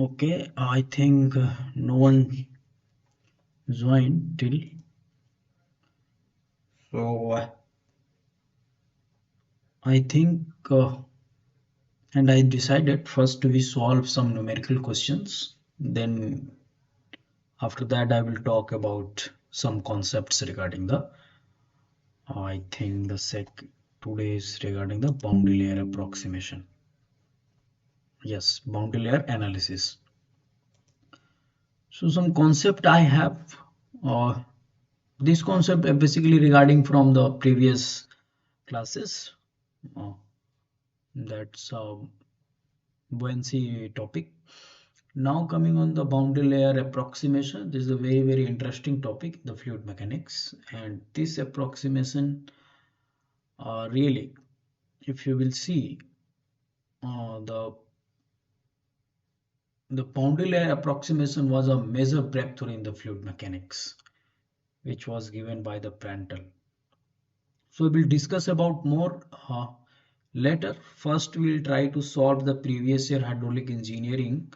Okay, I think no one joined till so. I think, and I decided first we solve some numerical questions. Then after that, I will talk about some concepts regarding the. I think the sec today is regarding the boundary layer approximation. Yes, boundary layer analysis. So some concept I have. Uh, this concept are basically regarding from the previous classes. Uh, that's buoyancy topic. Now coming on the boundary layer approximation, this is a very interesting topic, the fluid mechanics, and this approximation really, if you will see the boundary layer approximation was a major breakthrough in the fluid mechanics, which was given by the Prandtl. So we will discuss about more later. First, we will try to solve the previous year hydraulic engineering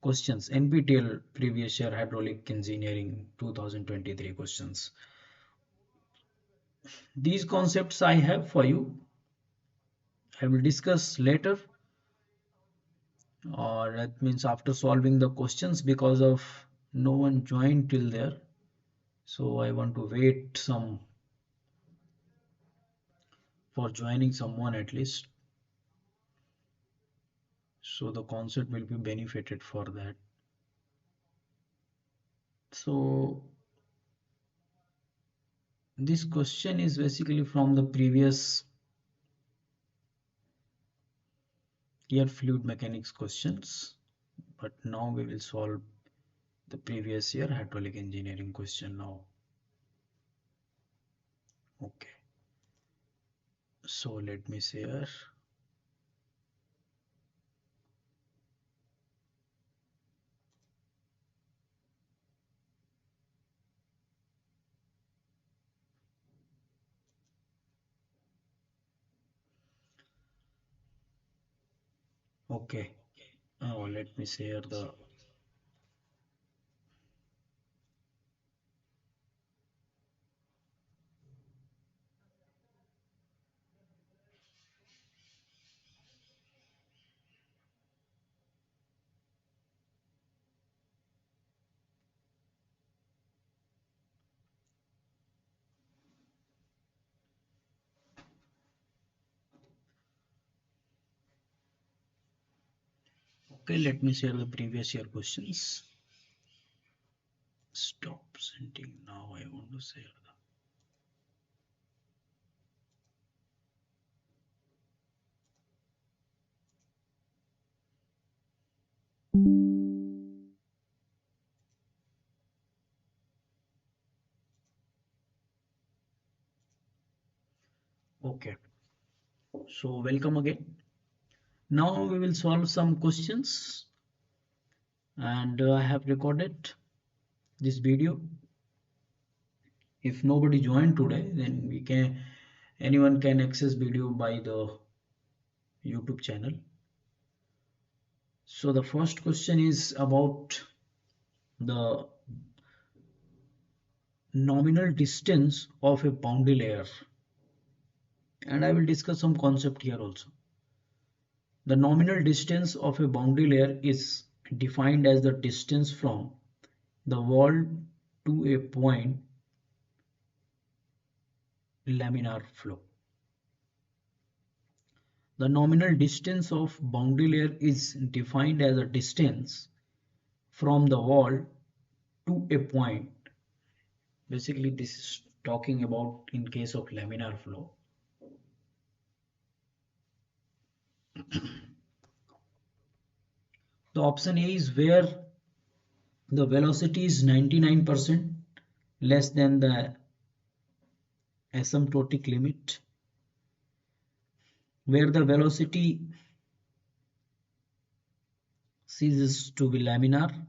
questions, NPTEL previous year hydraulic engineering 2023 questions. These concepts I have for you. I will discuss later, or that means after solving the questions, because of no one joined till there. So I want to wait some for joining someone at least. So the concept will be benefited for that. So this question is basically from the previous year fluid mechanics questions, but now we will solve the previous year hydraulic engineering question now. Okay, so let me share. Okay, now let me share the. Okay, let me share the previous year questions. Stop sending now. I want to share the. Okay, so welcome again. Now we will solve some questions, and I have recorded this video. If nobody joined today, then anyone can access video by the YouTube channel. So the first question is about the nominal distance of a boundary layer, and I will discuss some concept here also. The nominal distance of a boundary layer is defined as the distance from the wall to a point laminar flow. The nominal distance of boundary layer is defined as a distance from the wall to a point. Basically, this is talking about in case of laminar flow. The option A is where the velocity is 99% less than the asymptotic limit, where the velocity ceases to be laminar,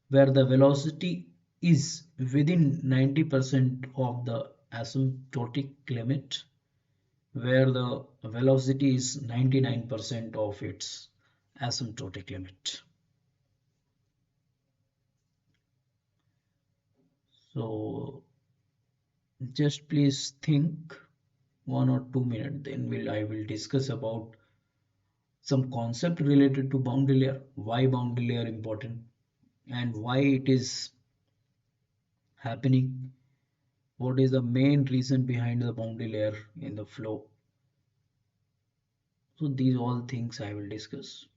where the velocity is within 90% of the asymptotic limit, where the velocity is 99% of its asymptotic limit. So just please think 1 or 2 minutes, then I will discuss about some concept related to boundary layer, why boundary layer important, and why it is happening, what is the main reason behind the boundary layer in the flow. So these all things I will discuss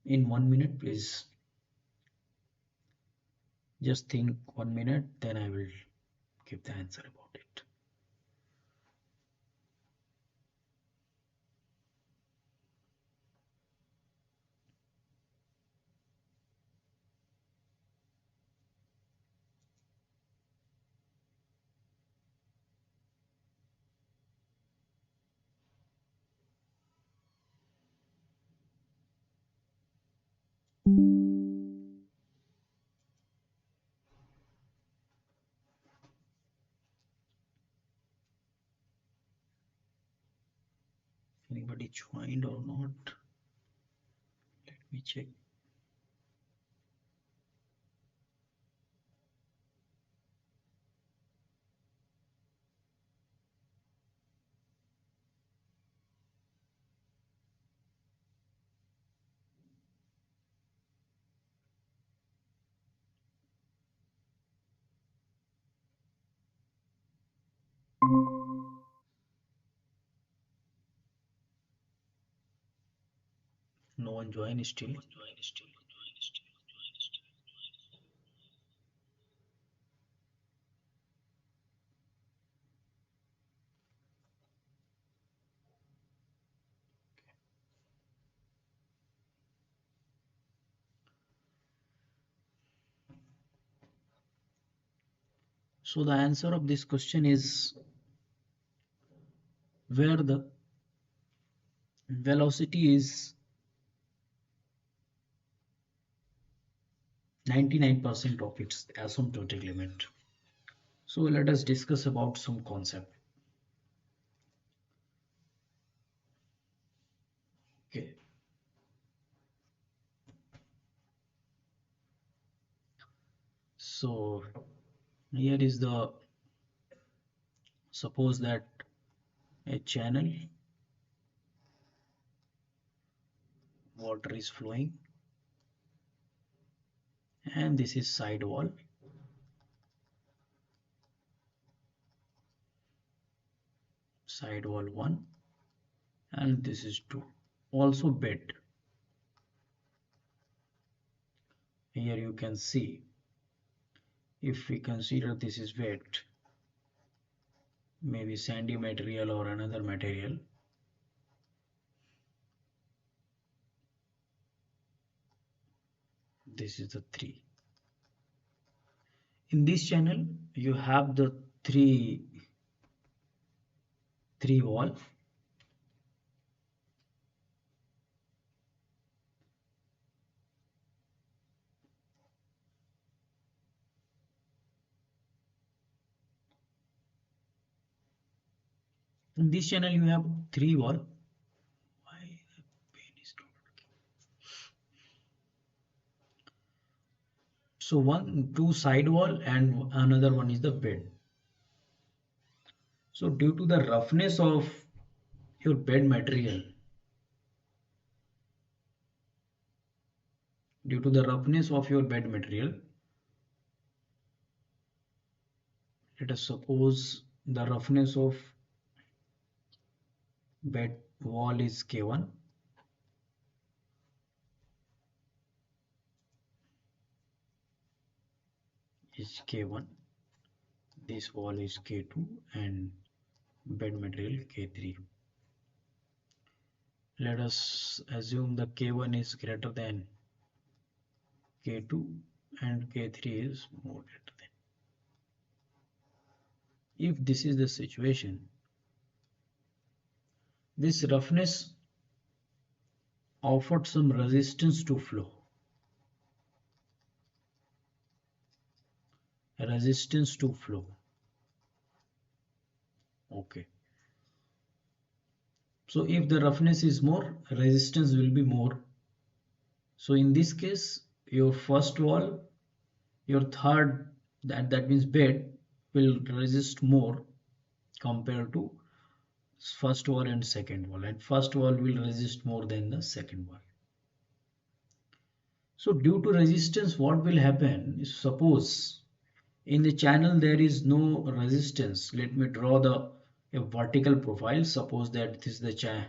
in 1 minute. Please just think 1 minute, then I will give the answer about it. Anybody joined or not? Let me check. No one joined still. So the answer of this question is where the velocity is 99% of its asymptotic limit. So let us discuss about some concept. Okay. So here is the, suppose that a channel, water is flowing, and this is sidewall, sidewall 1, and this is 2. Also bed. Here you can see, if we consider this is wet, maybe sandy material or another material, this is the 3. In this channel you have the three wall, in this channel you have 3 wall. Why the pen is not working? So two side wall and another one is the bed. So due to the roughness of your bed material, due to the roughness of your bed material, let us suppose the roughness of bed wall is K1, is K1, this wall is K2, and bed material K3. Let us assume the K1 is greater than K2 and K3 is more greater than. If this is the situation, this roughness offered some resistance to flow. Resistance to flow. Okay. So if the roughness is more, resistance will be more. So in this case, your first wall your third, that means bed, will resist more compared to first wall and second wall, and first wall will resist more than the second wall. So due to resistance, what will happen is, suppose in the channel there is no resistance. Let me draw a vertical profile. Suppose that this is the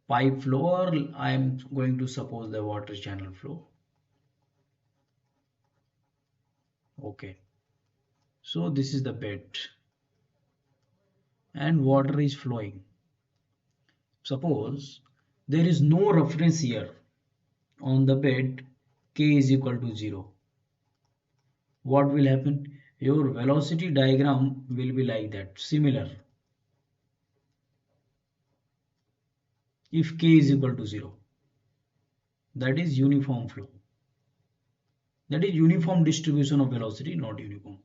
pipe flow, or I am going to suppose the water channel flow. Okay, so this is the bed and water is flowing. Suppose there is no reference here on the bed, k is equal to 0. What will happen? Your velocity diagram will be like that, similar. If k is equal to 0, that is uniform flow. That is uniform distribution of velocity, not uniform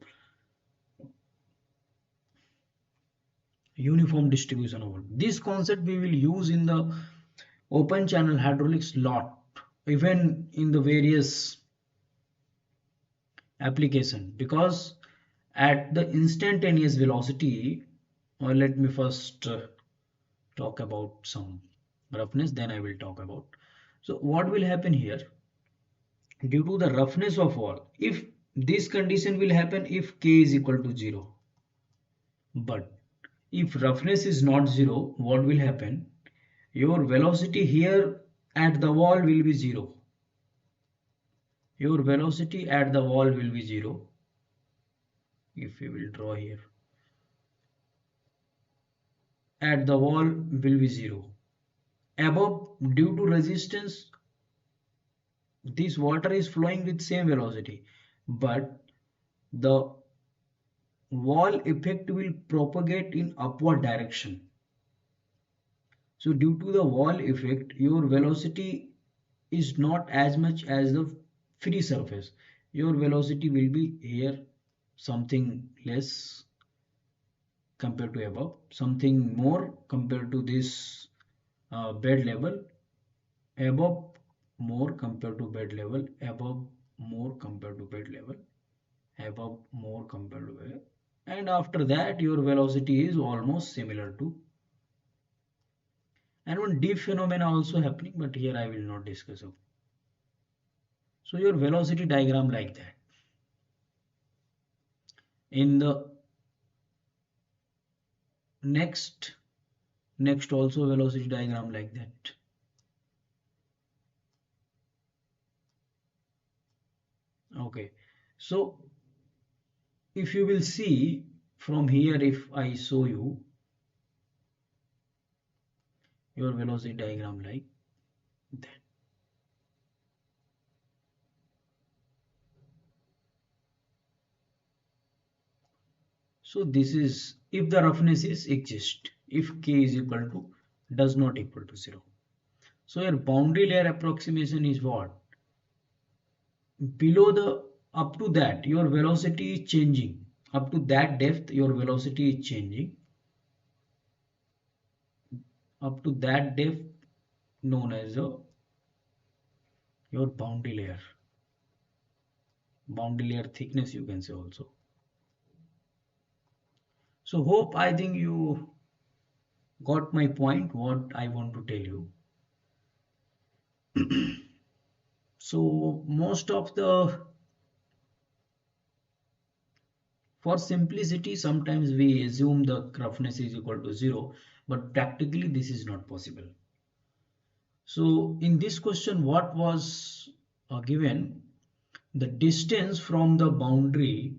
distribution of velocity. This concept we will use in the open channel hydraulics lot, even in the various application, because at the instantaneous velocity, or let me first talk about some roughness, then I will talk about. So what will happen here, due to the roughness of wall, if this condition will happen if k is equal to 0, but if roughness is not 0, what will happen? Your velocity here at the wall will be 0. Your velocity at the wall will be 0. If we will draw here, at the wall will be 0. Above, due to resistance, this water is flowing with same velocity, but the wall effect will propagate in upward direction. So due to the wall effect, your velocity is not as much as the free surface. Your velocity will be here something less compared to above, something more compared to this bed level, above more compared to bed level, above more compared to bed level, above more compared to bed, and after that your velocity is almost similar to. And one deep phenomena also happening, but here I will not discuss it. So your velocity diagram like that. In the next also velocity diagram like that. Okay, so if you will see from here, if I show you your velocity diagram like that. So this is if the roughness is exist, if k is equal to does not equal to 0. So your boundary layer approximation is what? Below the, up to that your velocity is changing. Up to that depth your velocity is changing. Up to that depth known as your boundary layer thickness you can say also. So hope I think you got my point, what I want to tell you. So most of the, for simplicity, sometimes we assume the roughness is equal to 0, but practically this is not possible. So in this question, what was given? The distance from the boundary,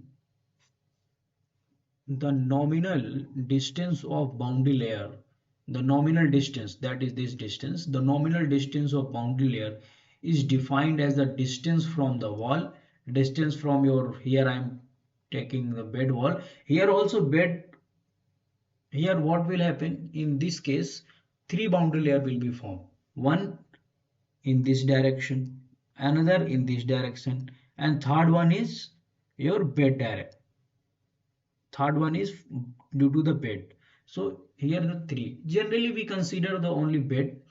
the nominal distance of boundary layer, the nominal distance, that is this distance, the nominal distance of boundary layer is defined as the distance from the wall, distance from your, here I am taking the bed wall, here also bed. Here what will happen in this case, three boundary layer will be formed, one in this direction, another in this direction, and third one is your bed direct. Third one is due to the bed. So here the three. Generally we consider the only bed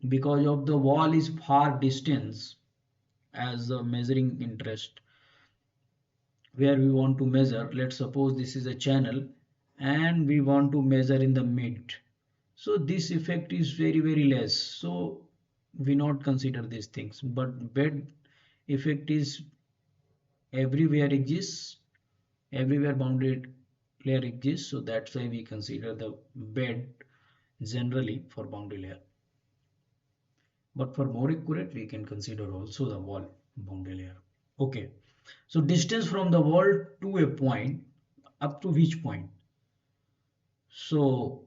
because of the wall is far distance as the measuring interest. where we want to measure. Let's suppose this is a channel and we want to measure in the mid. So this effect is very less. So we not consider these things. But bed effect is everywhere exists, everywhere bounded layer exists. So that's why we consider the bed generally for boundary layer. But for more accurate, we can consider also the wall boundary layer. Okay. So distance from the wall to a point, up to which point? So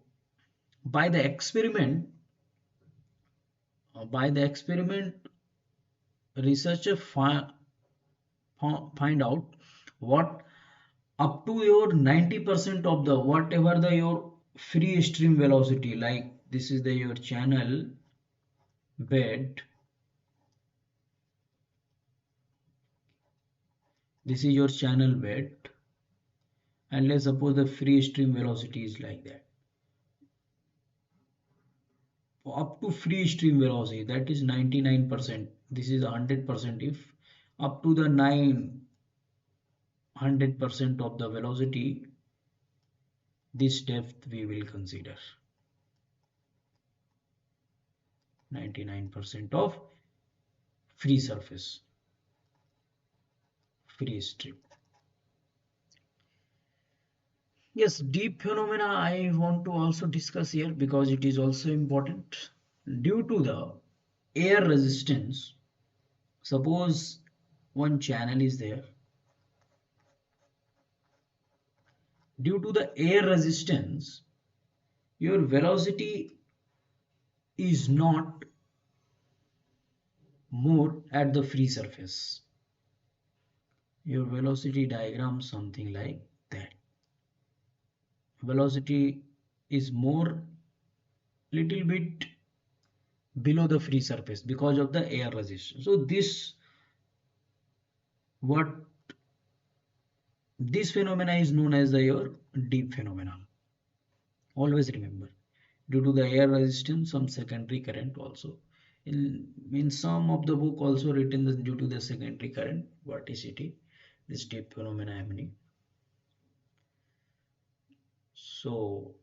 by the experiment, researcher find out what up to your 90% of the whatever the your free stream velocity, like this is the your channel bed, this is your channel bed, and let's suppose the free stream velocity is like that. Up to free stream velocity, that is 99%, this is 100%. If up to the 900% of the velocity, this depth we will consider 99% of free surface, free stream. Yes, deep phenomena I want to also discuss here because it is also important. Due to the air resistance, suppose one channel is there. Due to the air resistance, your velocity is not more at the free surface. Your velocity diagram something like that. Velocity is more little bit below the free surface because of the air resistance. So this phenomena is known as the your deep phenomena. Always remember, due to the air resistance, some secondary current also. In some of the book also written that due to the secondary current vorticity, this deep phenomena happening. So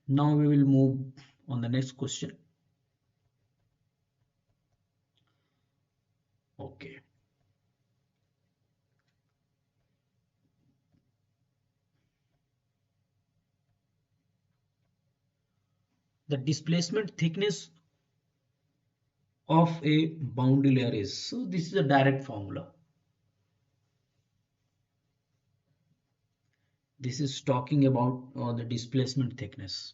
now we will move on the next question. Okay. The displacement thickness of a boundary layer is, so this is a direct formula. This is talking about the displacement thickness.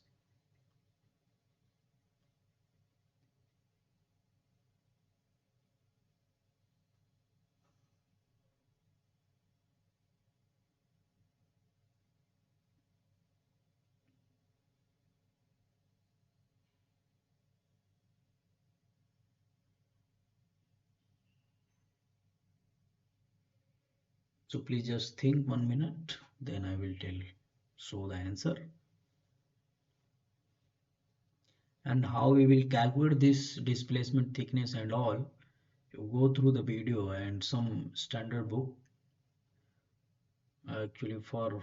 So please just think 1 minute, then I will show the answer. And how we will calculate this displacement thickness and all, you go through the video and some standard book. Actually, for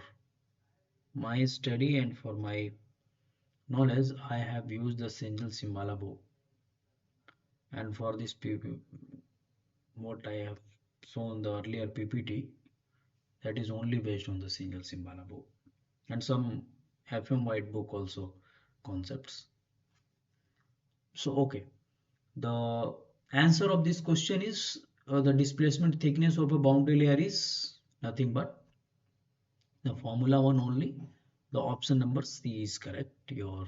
my study and for my knowledge, I have used the single Simbala book. And for this what I have shown the earlier PPT, that is only based on the single Simbala book and some FM White book also concepts. So okay, the answer of this question is the displacement thickness of a boundary layer is nothing but the formula one only. The option number C is correct. Your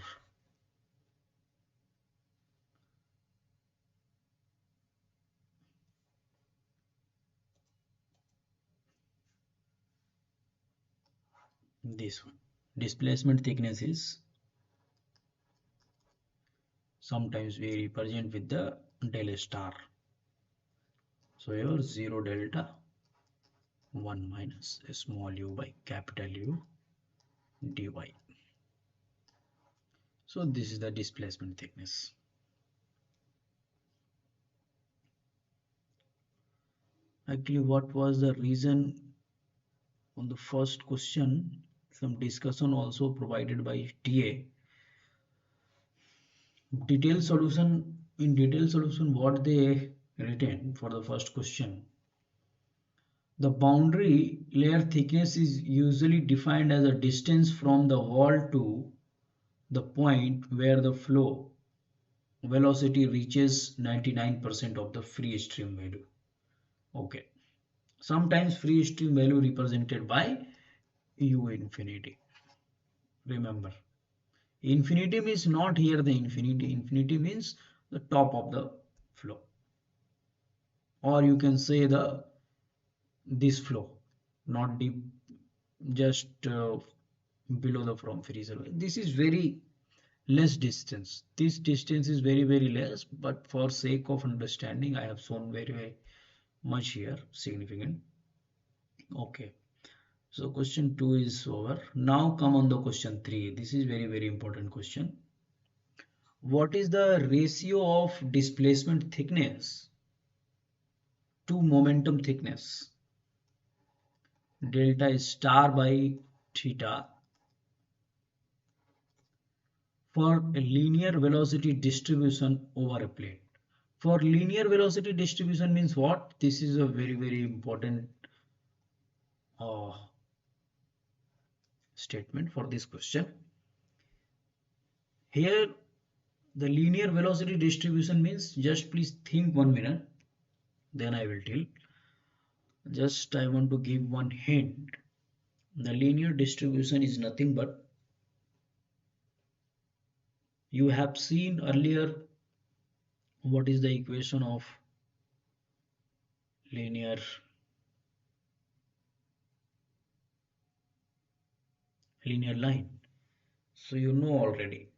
this one, displacement thickness is sometimes we represent with the del star. So your 0 delta 1 minus small u by capital U dy. So this is the displacement thickness. Actually, what was the reason On the first question, some discussion also provided by TA. Detailed solution, what they written for the first question. The boundary layer thickness is usually defined as a distance from the wall to the point where the flow velocity reaches 99% of the free stream value. Okay. Sometimes free stream value represented by U infinity. Remember, infinity means not here the infinity. Infinity means the top of the flow. Or you can say this flow, not deep, just below the from freezer. This is very less distance. This distance is very less, but for sake of understanding, I have shown very much here significant. Okay. So question 2 is over. Now come on the question 3. This is very important question. What is the ratio of displacement thickness to momentum thickness? Delta star by theta for a linear velocity distribution over a plate. For linear velocity distribution means what? This is a very important uh, statement for this question. Here the linear velocity distribution means, just please think 1 minute, then I will tell. Just I want to give one hint. The linear distribution is nothing but, you have seen earlier what is the equation of linear line. So you know already.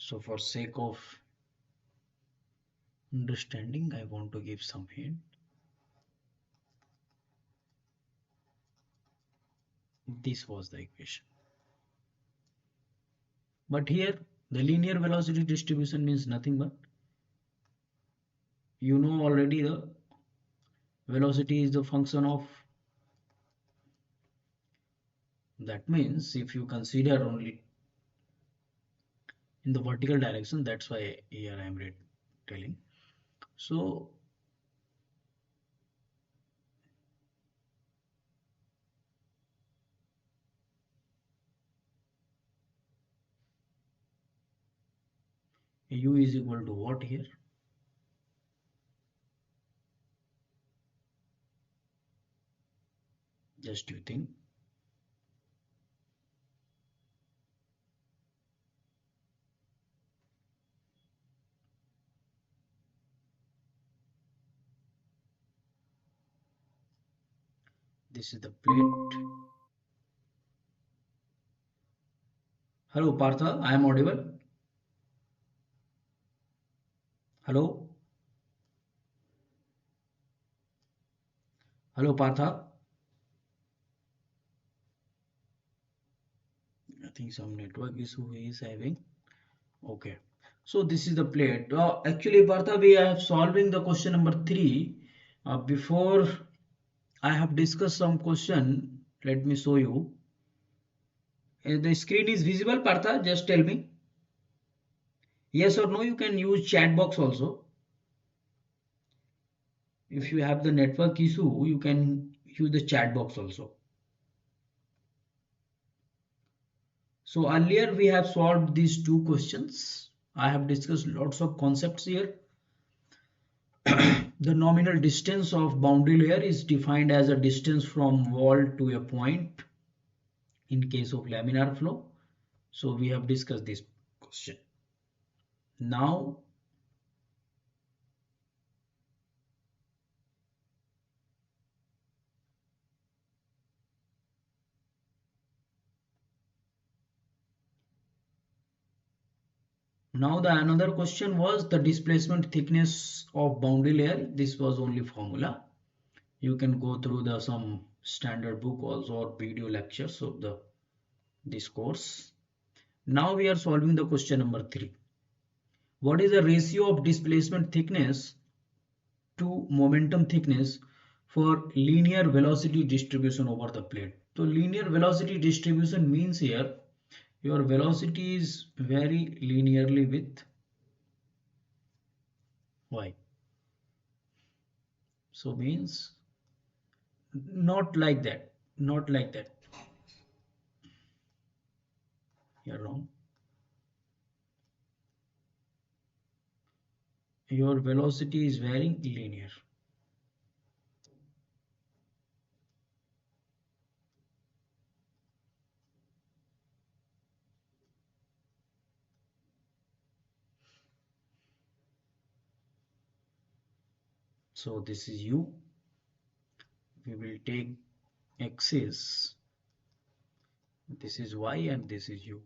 So for sake of understanding, I want to give some hint. This was the equation. But here the linear velocity distribution means nothing but, you know already, the velocity is the function of, that means if you consider only in the vertical direction, that's why here I am telling. So U is equal to what here? Just you think. This is the plate. Hello Partha, I am audible. Hello. Hello Partha. I think some network issue he is having. Okay. So this is the plate. Actually Partha, we are solving the question number 3. Before I have discussed some question. Let me show you. The screen is visible, Partha? Just tell me. Yes or no, you can use chat box also. If you have the network issue, you can use the chat box also. So earlier we have solved these two questions. I have discussed lots of concepts here. The nominal distance of boundary layer is defined as a distance from wall to a point in case of laminar flow. So we have discussed this question. Now Now the another question was the displacement thickness of boundary layer. This was only formula. You can go through the some standard book also or video lectures of the this course. Now we are solving the question number 3. What is the ratio of displacement thickness to momentum thickness for linear velocity distribution over the plate? So linear velocity distribution means here your velocity is vary linearly with y. So means not like that, not like that. You're wrong. Your velocity is varying linear. So this is u. We will take axis. This is y and this is u.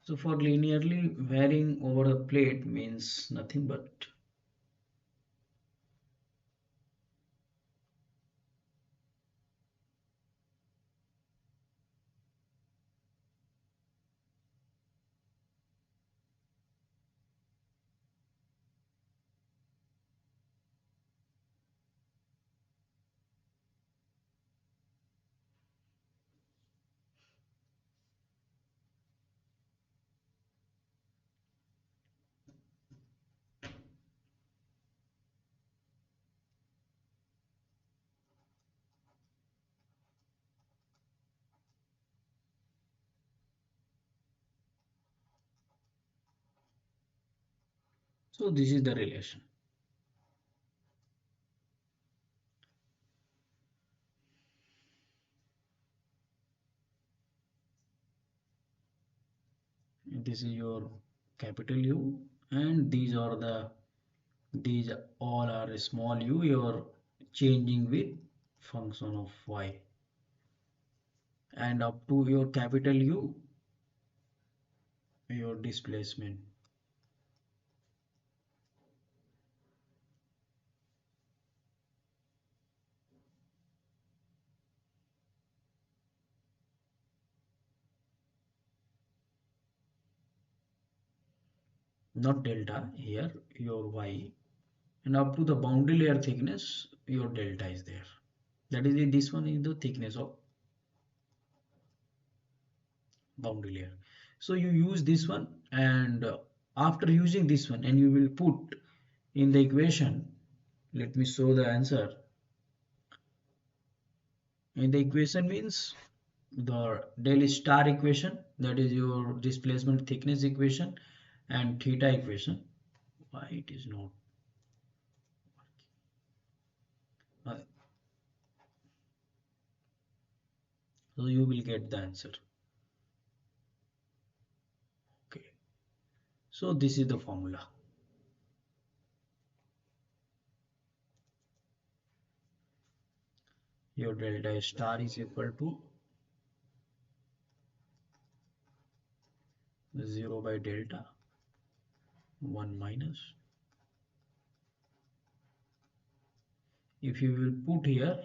So for linearly varying over a plate means nothing but so this is the relation. This is your capital U and these all are small u. You're changing with function of y and up to your capital U your displacement. Not delta here your y and up to the boundary layer thickness your delta is there. That is this one is the thickness of boundary layer. So you use this one and after using this one and you will put in the equation. Let me show the answer. In the equation means the del star equation, that is your displacement thickness equation, and theta equation. Why it is not? Uh, so you will get the answer. Okay. So this is the formula. Your delta star is equal to 0 by delta 1 minus. If you will put here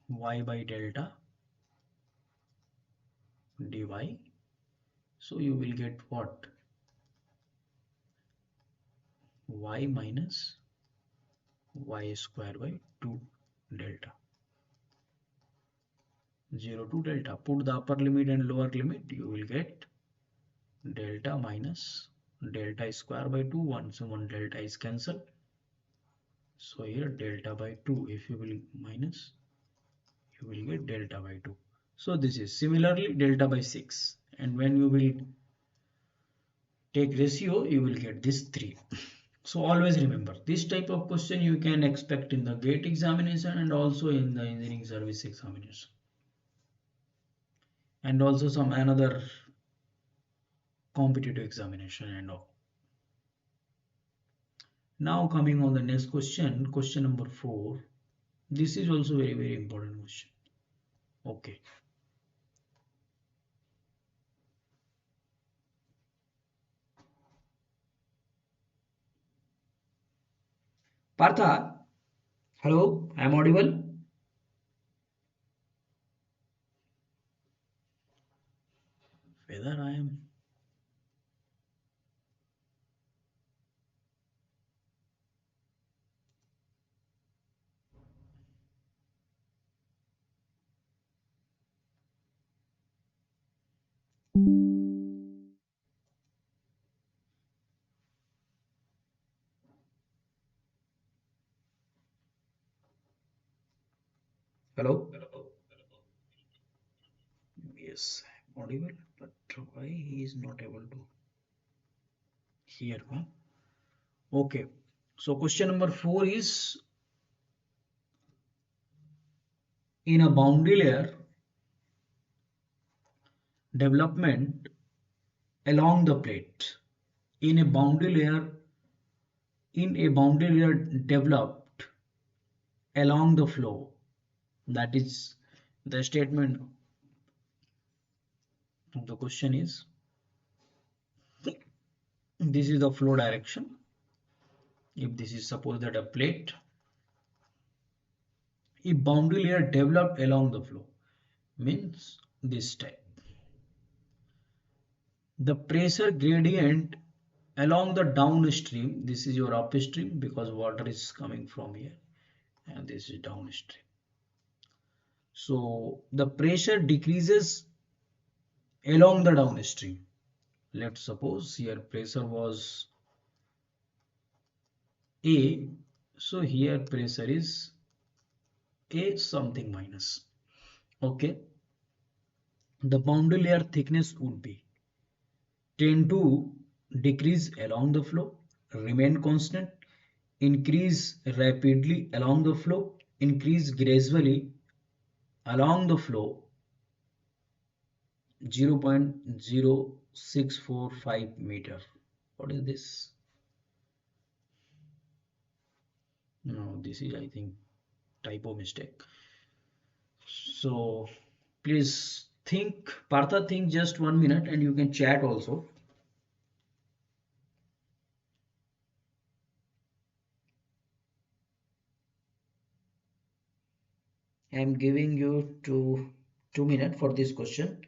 y by delta dy, so you will get what? Y minus y square by 2 delta. 0 to delta. Put the upper limit and lower limit, you will get delta minus delta square by 2. 1 so 1 delta is cancelled. So here delta by 2, if you will minus, you will get delta by 2. So this is similarly delta by 6, and when you will take ratio you will get this 3. So always remember, this type of question you can expect in the GATE examination and also in the engineering service examination, and also some another competitive examination and all. Now coming on the next question, question number 4. This is also very important question. Okay. Partha, hello, I am audible? Whether I am. Hello? Yes, I am audible, but why he is not able to hear me? Okay. So question number 4 is, in a boundary layer development along the plate. In a boundary layer, developed along the flow. That is the statement of the question is, this is the flow direction. If this is suppose that a plate, if boundary layer developed along the flow, means this type. The pressure gradient along the downstream, this is your upstream because water is coming from here, and this is downstream. So the pressure decreases along the downstream. Let's suppose here pressure was A, so here pressure is A something minus. Okay, the boundary layer thickness would be tend to decrease along the flow, remain constant, increase rapidly along the flow, increase gradually along the flow 0.0645 meter. What is this? No, this is I think typo mistake. So please think, Partha, think just 1 minute and you can chat also. I am giving you 2 minutes for this question.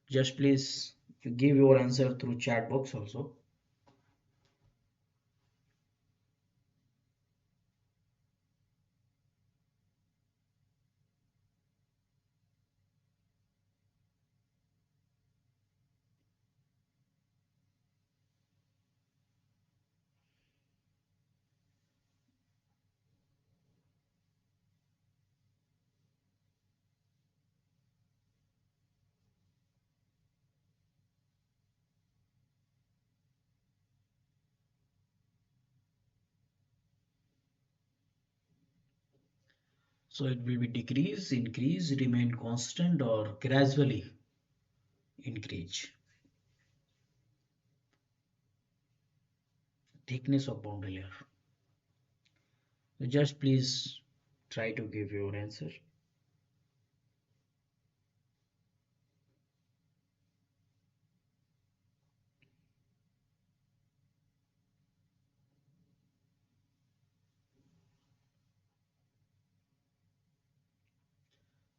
Just please you give your answer through chat box also. So it will be decrease, increase, remain constant, or gradually increase. Thickness of boundary layer. So just please try to give your answer.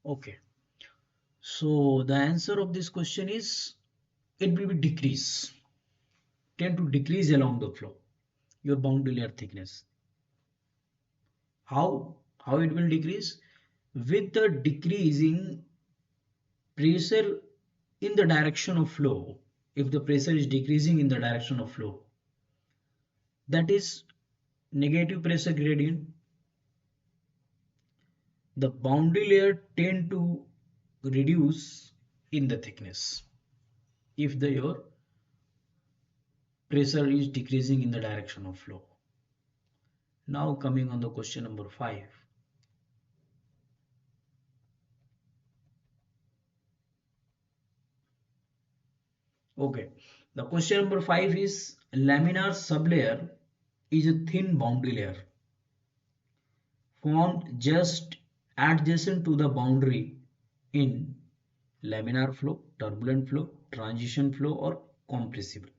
Okay. So the answer of this question is, it will be decrease, tend to decrease along the flow, your boundary layer thickness. How it will decrease? With the decreasing pressure in the direction of flow. If the pressure is decreasing in the direction of flow, that is negative pressure gradient, the boundary layer tend to reduce in the thickness if your pressure is decreasing in the direction of flow. Now coming on the question number 5. Okay, the question number 5 is laminar sublayer is a thin boundary layer formed just adjacent to the boundary in laminar flow, turbulent flow, transition flow, or compressible.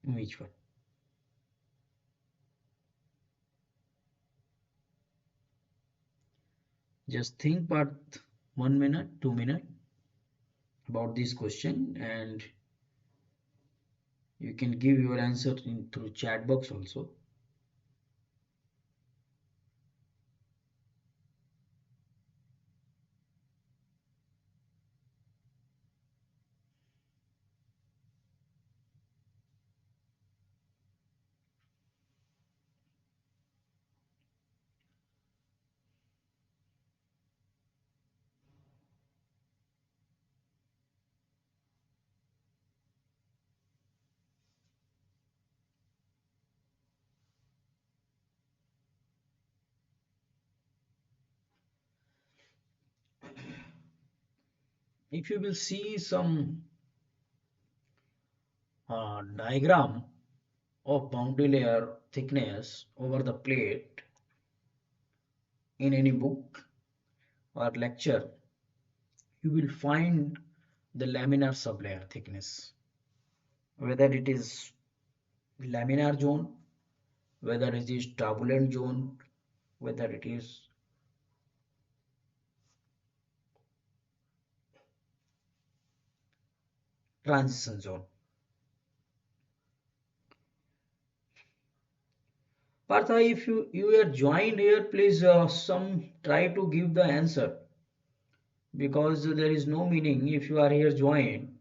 Which one? Just think for 1 minute, 2 minutes about this question, and you can give your answer through chat box also. If you will see some diagram of boundary layer thickness over the plate in any book or lecture, you will find the laminar sublayer thickness, whether it is laminar zone, whether it is turbulent zone, whether it is transition zone. Partha, if you are joined here, please some try to give the answer, because there is no meaning if you are here joined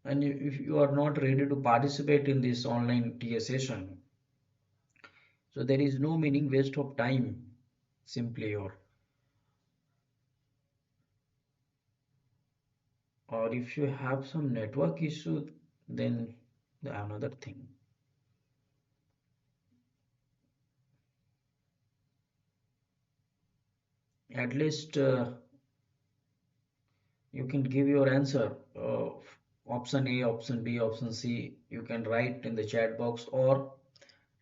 and if you are not ready to participate in this online TA session. So there is no meaning waste of time simply, or if you have some network issue, then another thing. At least you can give your answer, option A, option B, option C. You can write in the chat box, or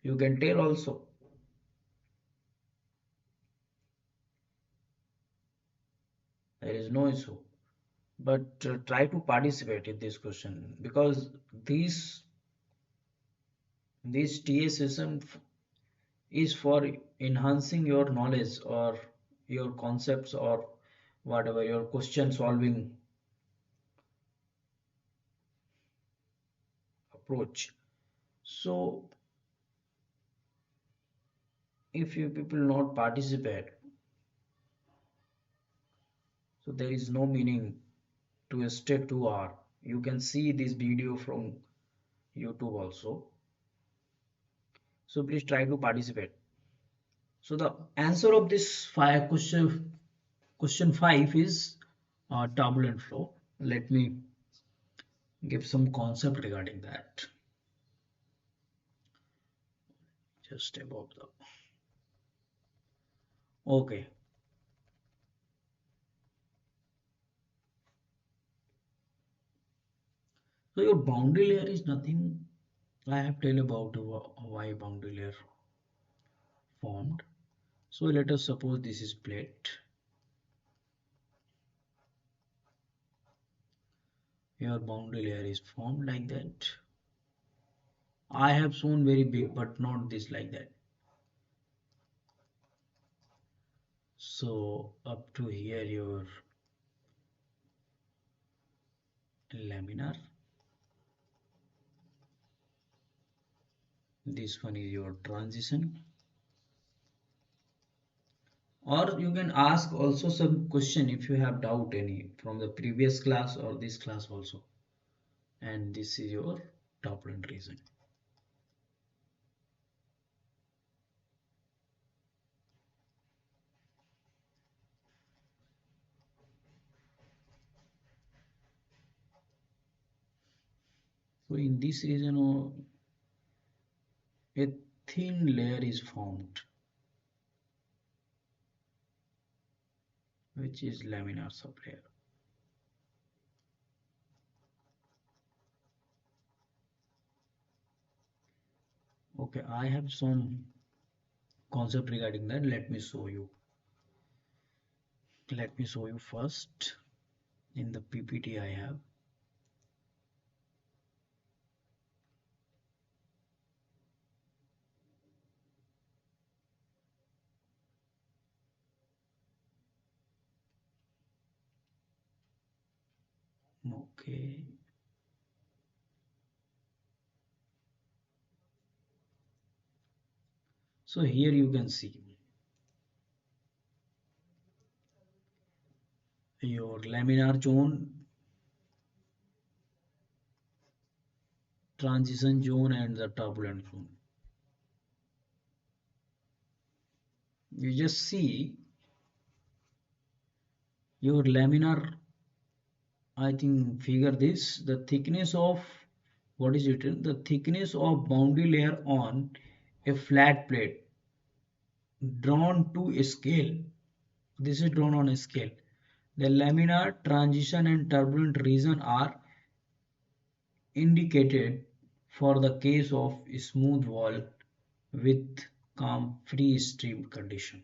you can tell also. There is no issue. But try to participate in this question, because this TA session is for enhancing your knowledge or your concepts or whatever your question solving approach. So if you people not participate, so there is no meaning to stay 2 hours. You can see this video from YouTube also. So please try to participate. So the answer of this question 5 is turbulent flow. Let me give some concept regarding that. Just about the okay. So your boundary layer is nothing. I have tell about why boundary layer formed. So let us suppose this is plate. Your boundary layer is formed like that. I have shown very big, but not this like that. So up to here your laminar. This one is your transition. Or you can ask also some question if you have doubt any from the previous class or this class also. And this is your turbulent region. So in this region, it thin layer is formed, which is laminar sublayer. Okay, I have some concept regarding that. Let me show you. Let me show you first in the PPT I have. Okay. So here you can see your laminar zone, transition zone, and the turbulent zone. You just see your laminar, I think figure this, the thickness of, what is it? The thickness of boundary layer on a flat plate drawn to a scale. This is drawn on a scale. The laminar, transition and turbulent region are indicated for the case of smooth wall with calm free stream condition.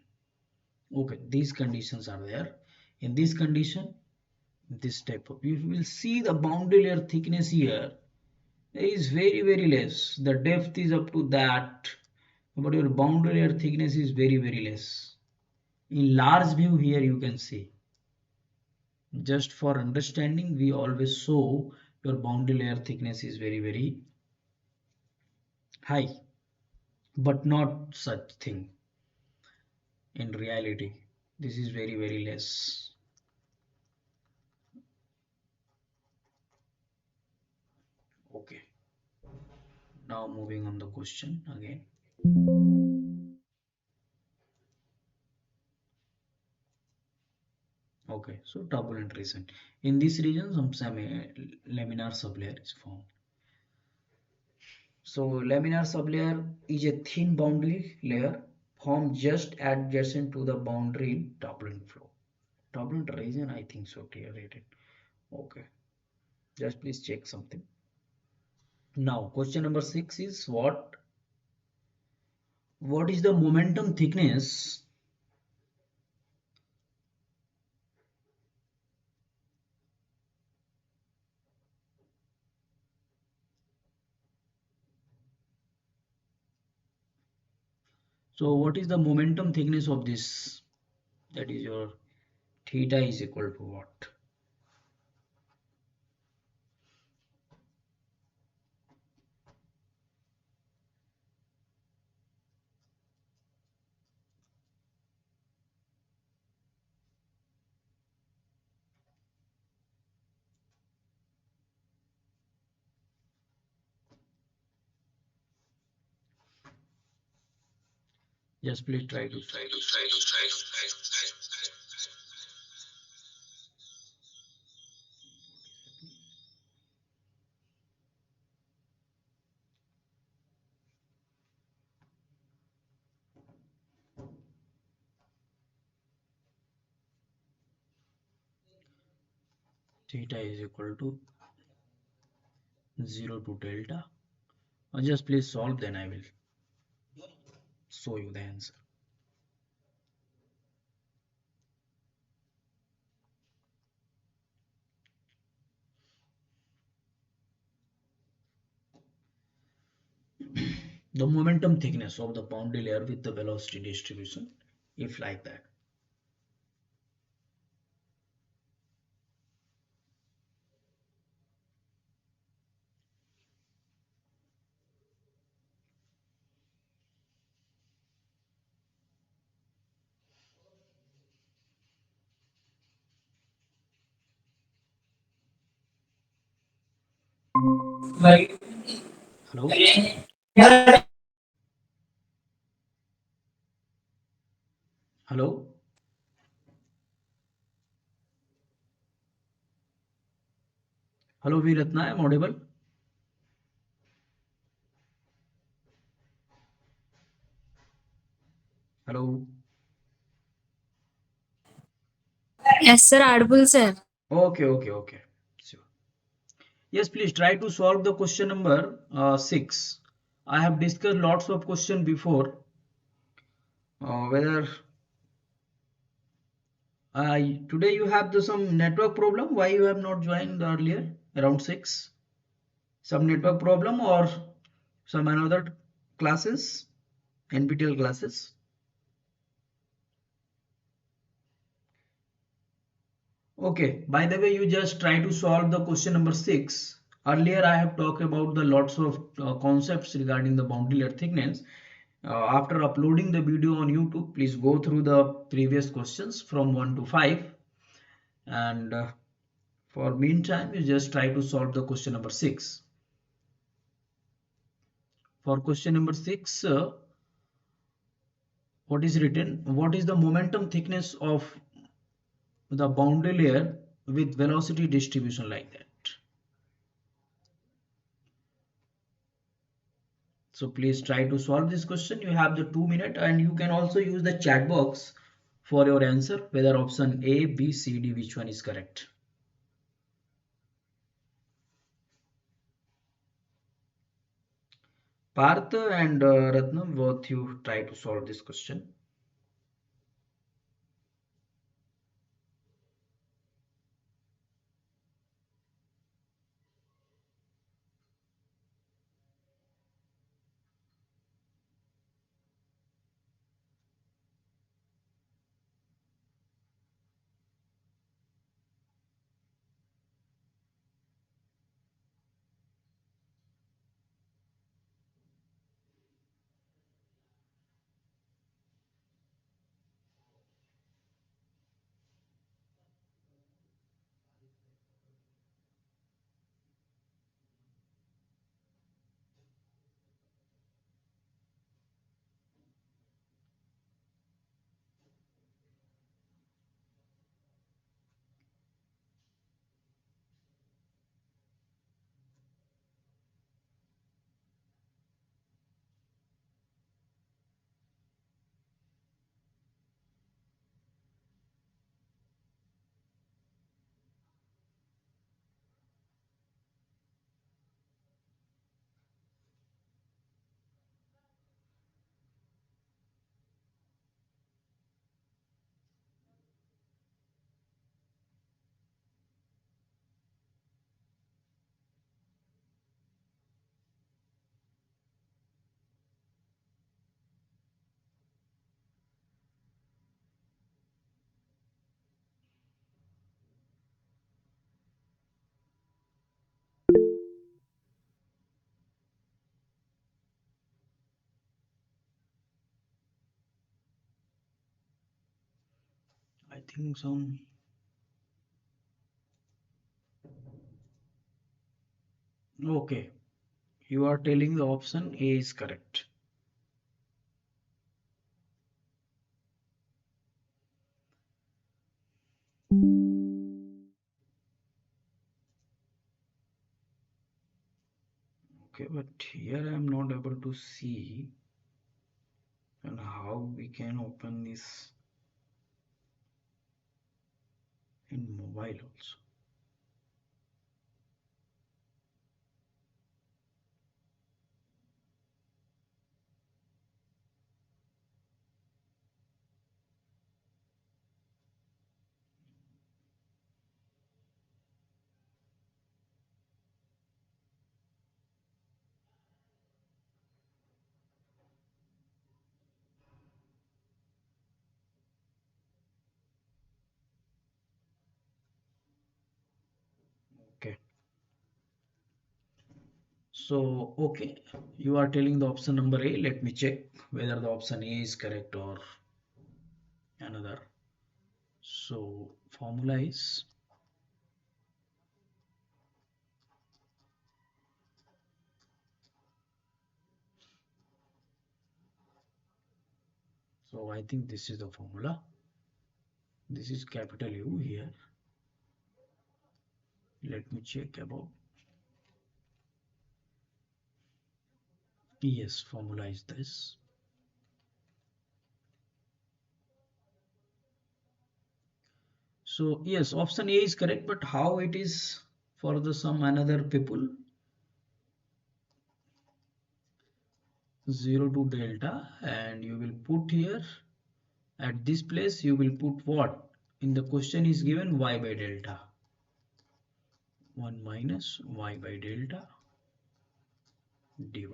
Okay, these conditions are there. In this condition, this type of, you will see the boundary layer thickness here is very less. The depth is up to that, but your boundary layer thickness is very less. In large view here you can see. Just for understanding, we always show your boundary layer thickness is very high, but not such thing in reality. This is very less. Okay, now moving on the question again. Okay, so turbulent region. In this region, some semi-laminar sublayer is formed. So laminar sublayer is a thin boundary layer formed just adjacent to the boundary in turbulent flow. Turbulent region, I think so, clear-rated. Okay, just please check something. Now, question number 6 is what is the momentum thickness so what is the momentum thickness of this? That is your theta is equal to what? Just please try to. Theta is equal to 0 to delta. Just please solve, then I will show you the answer. The momentum thickness of the boundary layer with the velocity distribution, if like that. Like, Hello? Hello? Hello, Viratna, am I audible? Hello. Yes, sir, audible, sir. Okay, okay, okay. Sure. Yes, please try to solve the question number 6. I have discussed lots of question before. Whether today you have some network problem, why you have not joined earlier around 6? Some network problem or some another classes, NPTEL classes? Okay, by the way, you just try to solve the question number 6. Earlier, I have talked about the lots of concepts regarding the boundary layer thickness. After uploading the video on YouTube, please go through the previous questions from 1 to 5. And for meantime, you just try to solve the question number 6. For question number 6, what is written? What is the momentum thickness of the boundary layer with velocity distribution like that? So please try to solve this question. You have the 2 minutes and you can also use the chat box for your answer, whether option A, B, C, D, which one is correct. Parth and Ratnam, both you try to solve this question. I think some. Okay, you are telling the option A is correct. Okay, but here I am not able to see and how we can open this in mobile also. Okay. So, okay, you are telling the option number A. Let me check whether the option A is correct or another. So, formula is, so I think this is the formula. This is capital U here. Let me check about, yes, formula is this. So yes, option A is correct, but how it is for the some another people? 0 to delta, and you will put here at this place you will put what? In the question is given y by delta. 1 minus y by delta dy.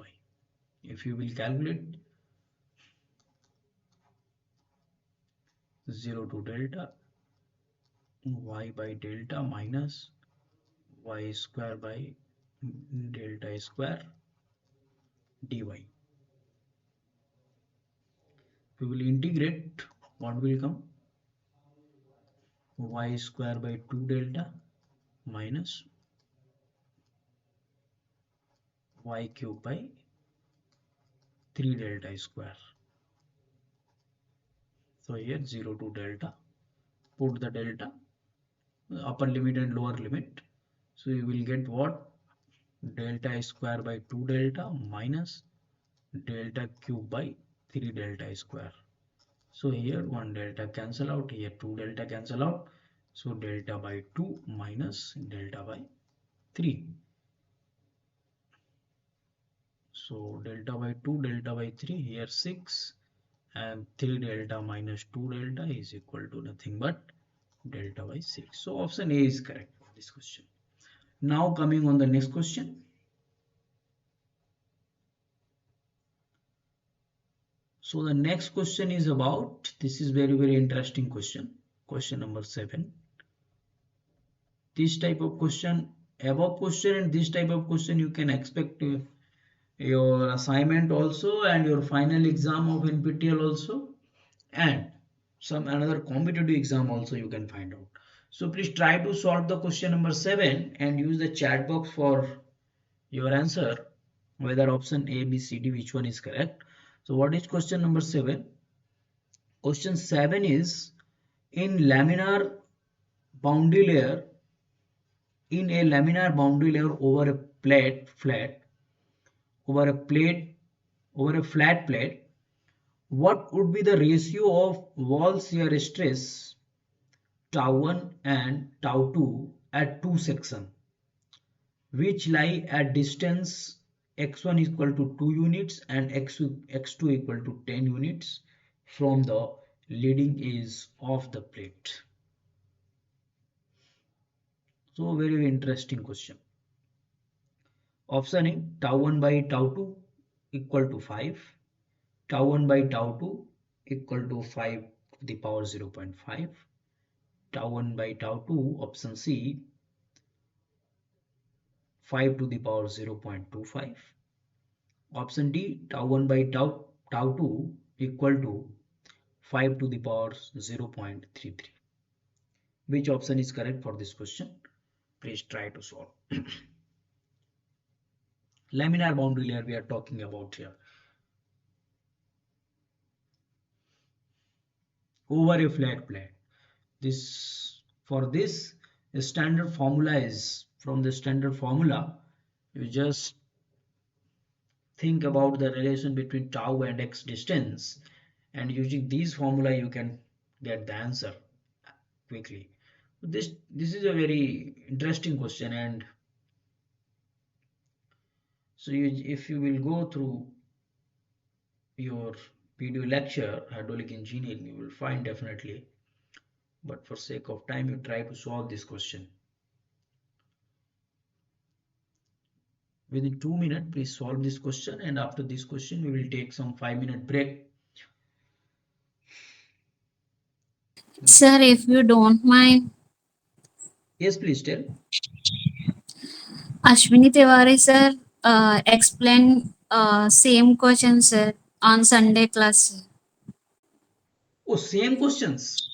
If you will calculate 0 to delta y by delta minus y square by delta square dy. We will integrate, what will come? Y square by 2 delta minus y cube by 3 delta square. So here 0 to delta, put the delta, upper limit and lower limit. So you will get what? Delta square by 2 delta minus delta cube by 3 delta square. So here 1 delta cancel out, here 2 delta cancel out. So delta by 2 minus delta by 3. So delta by 2, delta by 3, here 6, and 3 delta minus 2 delta is equal to nothing but delta by 6. So option A is correct for this question. Now coming on the next question. So the next question is about, this is very interesting question. Question number 7. This type of question, above question and this type of question you can expect your assignment also and your final exam of NPTEL also, and some another competitive exam also you can find out. So please try to solve the question number 7 and use the chat box for your answer, whether option A, B, C, D, which one is correct. So what is question number 7? Question 7 is, in laminar boundary layer, in a laminar boundary layer over a flat plate, what would be the ratio of wall shear stress tau 1 and tau 2 at two sections, which lie at distance x1 equal to 2 units and x2 equal to 10 units from the leading edge of the plate? So very interesting question. Option A, tau 1 by tau 2 equal to 5, tau 1 by tau 2 equal to 5 to the power 0.5, tau 1 by tau 2, option C, 5 to the power 0.25, option D, tau 1 by tau 2 equal to 5 to the power 0.33. Which option is correct for this question? Please try to solve. Laminar boundary layer we are talking about here. Over a flat plate. For this standard formula is, from the standard formula, you just think about the relation between tau and x distance, and using these formula you can get the answer quickly. This is a very interesting question, and so if you will go through your video lecture hydraulic engineering, you will find definitely, but for sake of time you try to solve this question. Within 2 minutes please solve this question, and after this question we will take some 5-minute break. Sir, if you don't mind, Yes, please tell. Ashwini Tiwari, sir, explain same question, sir, on Sunday class. Oh, same questions.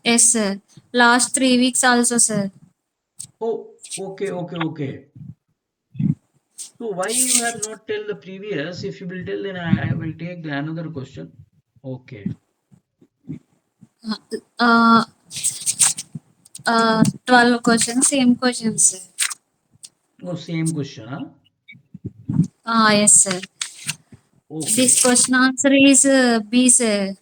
Yes, sir. Last 3 weeks also, sir. Oh, okay. So why you have not tell the previous? If you will tell, then I will take the another question. Okay. Uh, 12 questions, same questions, sir. Oh, same question, huh? Yes, sir. Okay. This question answer is B, sir.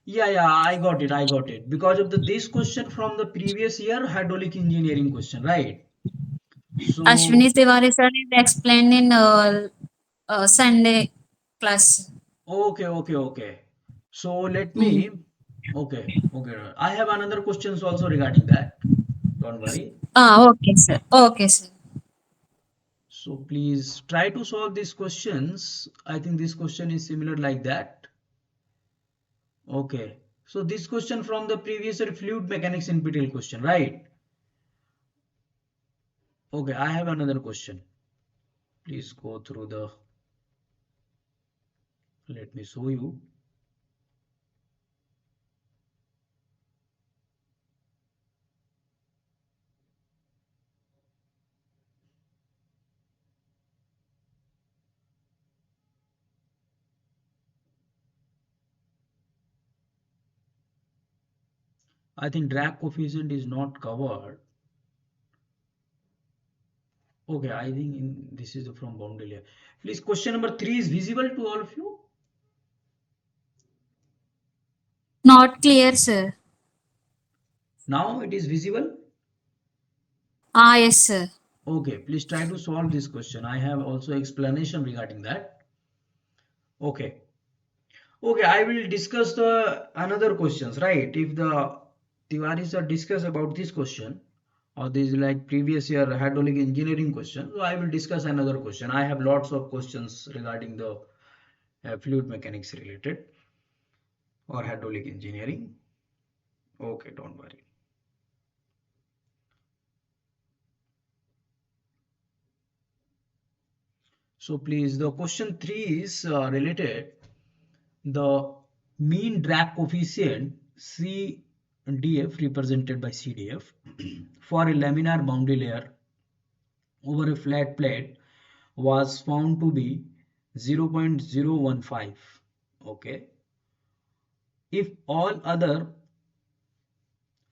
Yeah, yeah, I got it. I got it. Because of this question from the previous year, hydraulic engineering question, right? Ashwini So, Tiwari sir is explained in Sunday class. okay, okay, okay. So let Mm. me, okay, okay. I have another questions also regarding that. Don't worry. Ah, okay, sir. Okay, sir. So please try to solve these questions. I think this question is similar like that. Okay. So this question from the previous year fluid mechanics NPTEL question, right? Okay, I have another question. Please go through the, let me show you. I think drag coefficient is not covered. Okay, I think this is from boundary layer. Please, question number 3 is visible to all of you. Not clear, sir. Now it is visible. Ah, yes, sir. Okay, please try to solve this question. I have also explanation regarding that. Okay. Okay, I will discuss the another questions, right? If the Tiwaris are discuss about this question or this like previous year hydraulic engineering question, so I will discuss another question. I have lots of questions regarding the fluid mechanics related or hydraulic engineering. Okay, don't worry. So please, the question 3 is related the mean drag coefficient CDF represented by CDF for a laminar boundary layer over a flat plate was found to be 0.015. Okay, if all other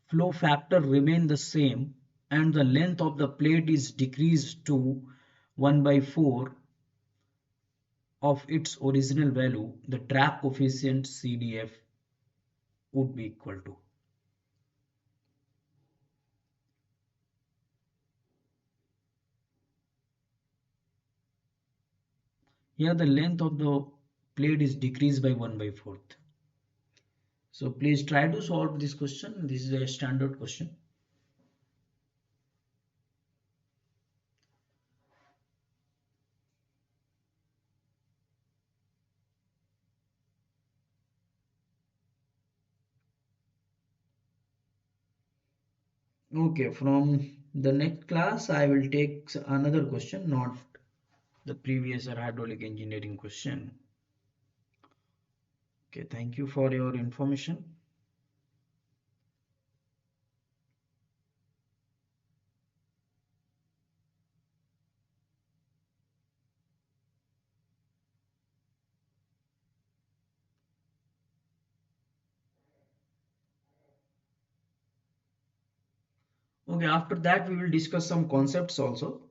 flow factor remain the same and the length of the plate is decreased to 1 by 4 of its original value, the drag coefficient CDF would be equal to. Here the length of the plate is decreased by 1 by 4th. So please try to solve this question. This is a standard question. Okay, from the next class I will take another question, not the previous hydraulic engineering question. Okay, thank you for your information. Okay, after that we will discuss some concepts also.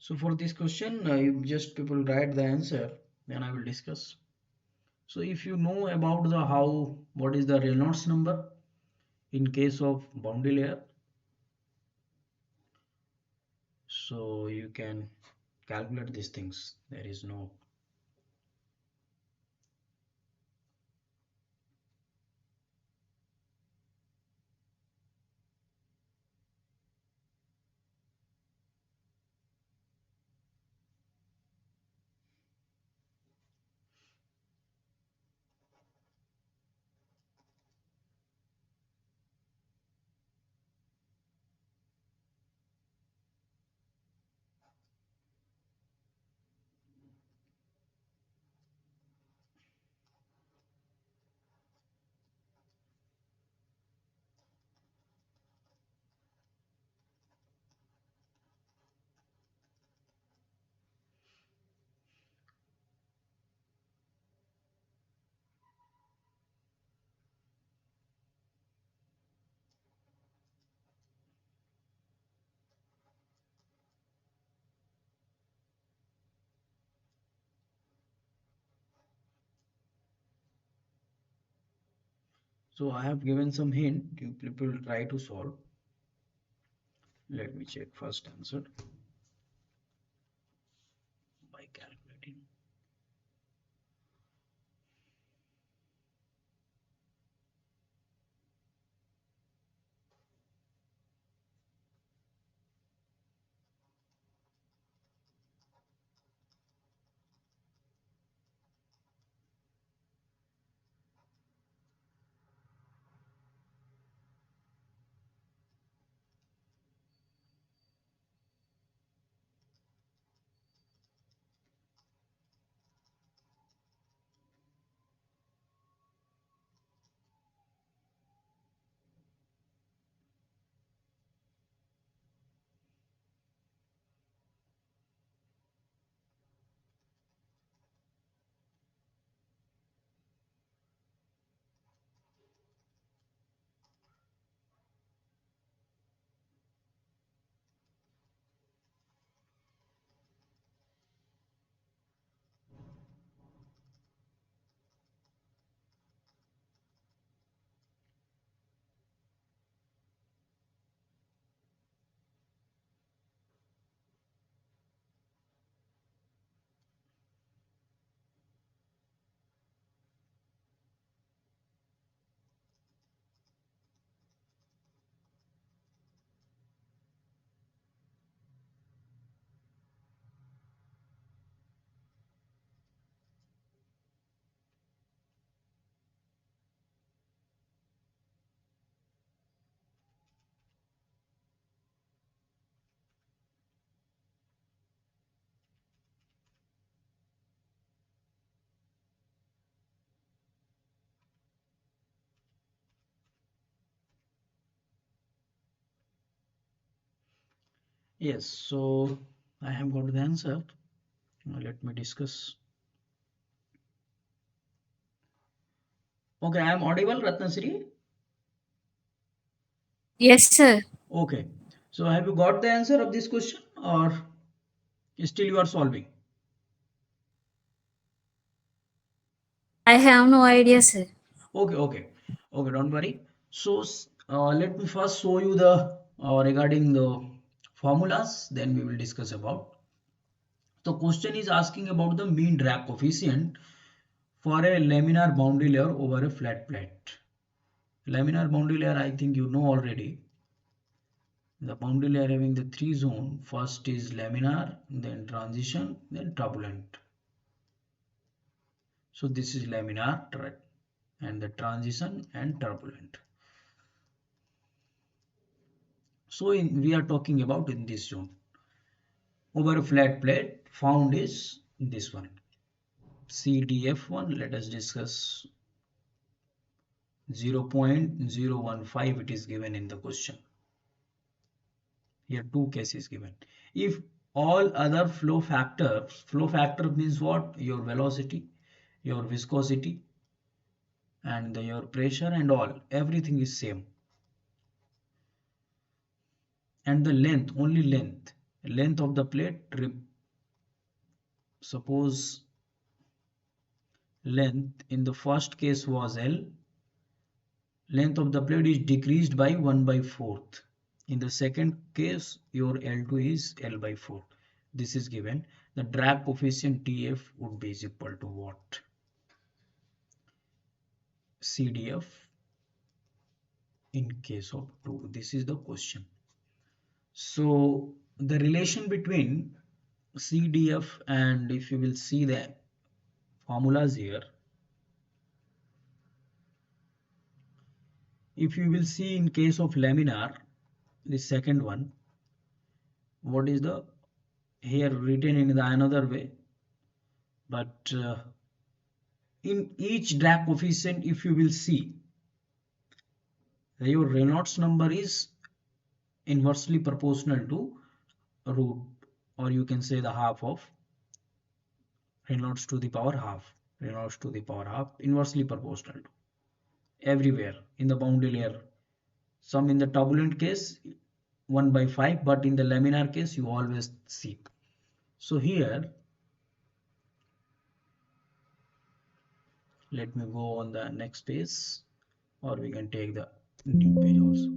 So for this question, if just people write the answer, then I will discuss. So if you know about the how, what is the Reynolds number in case of boundary layer, so you can calculate these things. There is no. So I have given some hint. You people try to solve. Let me check first answer by calculating. Yes, so I have got the answer. Now let me discuss. Okay, I am audible, Ratnasri. Yes, sir. Okay, so have you got the answer of this question or still you are solving? I have no idea, sir. Okay, okay, okay, don't worry. So let me first show you the regarding the formulas, then we will discuss about. The question is asking about the mean drag coefficient for a laminar boundary layer over a flat plate. Laminar boundary layer, I think you know already. The boundary layer having the three zone. First is laminar, then transition, then turbulent. So this is laminar and the transition and turbulent. So we are talking about in this zone. Over a flat plate found is this one. CDF1, let us discuss 0.015 it is given in the question. Here two cases given. If all other flow factor means what? Your velocity, your viscosity, and your pressure and all, everything is same. And the length, only length. Length of the plate, suppose length in the first case was L, length of the plate is decreased by 1 by 4th. In the second case, your L2 is L by 4. This is given. The drag coefficient TF would be is equal to what? CDF in case of 2. This is the question. So the relation between CDF, and if you will see the formulas here, if you will see in case of laminar, the second one, what is the here written in the another way, but in each drag coefficient, if you will see, your Reynolds number is inversely proportional to root, or you can say the half of Reynolds to the power half. Reynolds to the power half, inversely proportional to everywhere in the boundary layer. Some in the turbulent case 1 by 5, but in the laminar case you always see. So here let me go on the next page, or we can take the new page also.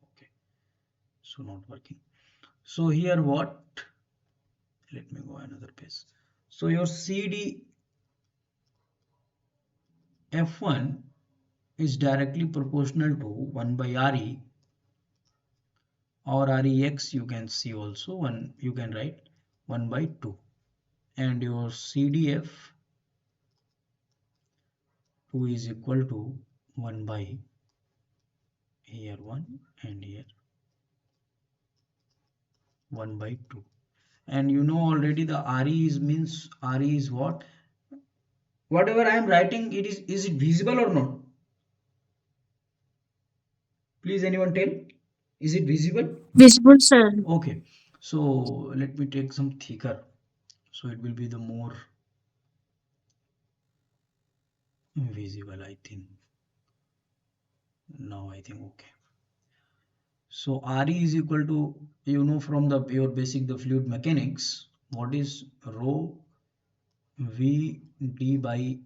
Okay, so not working. So here what, let me go another page. So your CD F1 is directly proportional to 1 by RE, or REX you can see also, one you can write 1 by 2, and your CDF 2 is equal to 1 by here 1 and here 1 by 2. And you know already the RE is means RE is what? Whatever I am writing, is it visible or not? Please anyone tell. Is it visible? Visible, sir. Okay. So let me take some thicker. So it will be the more visible, I think. Now I think okay. So RE is equal to, you know, from the your basic the fluid mechanics, what is rho V d by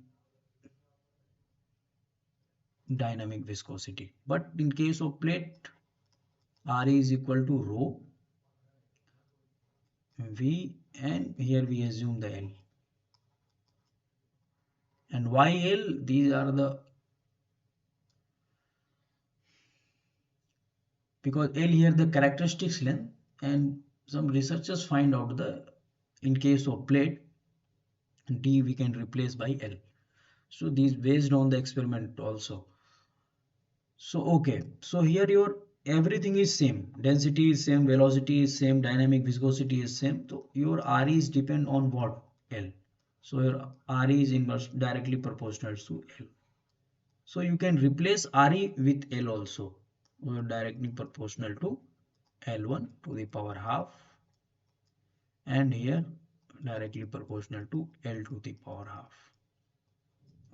dynamic viscosity. But in case of plate, RE is equal to rho V, and here we assume the L. And YL, these are the, because L here the characteristics length, and some researchers find out the, in case of plate, D we can replace by L. So these based on the experiment also. So okay, so here your everything is same, density is same, velocity is same, dynamic viscosity is same. So your REs depend on what? L. So your RE is inverse directly proportional to L. So you can replace RE with L also. Directly proportional to L1 to the power half, and here directly proportional to L to the power half.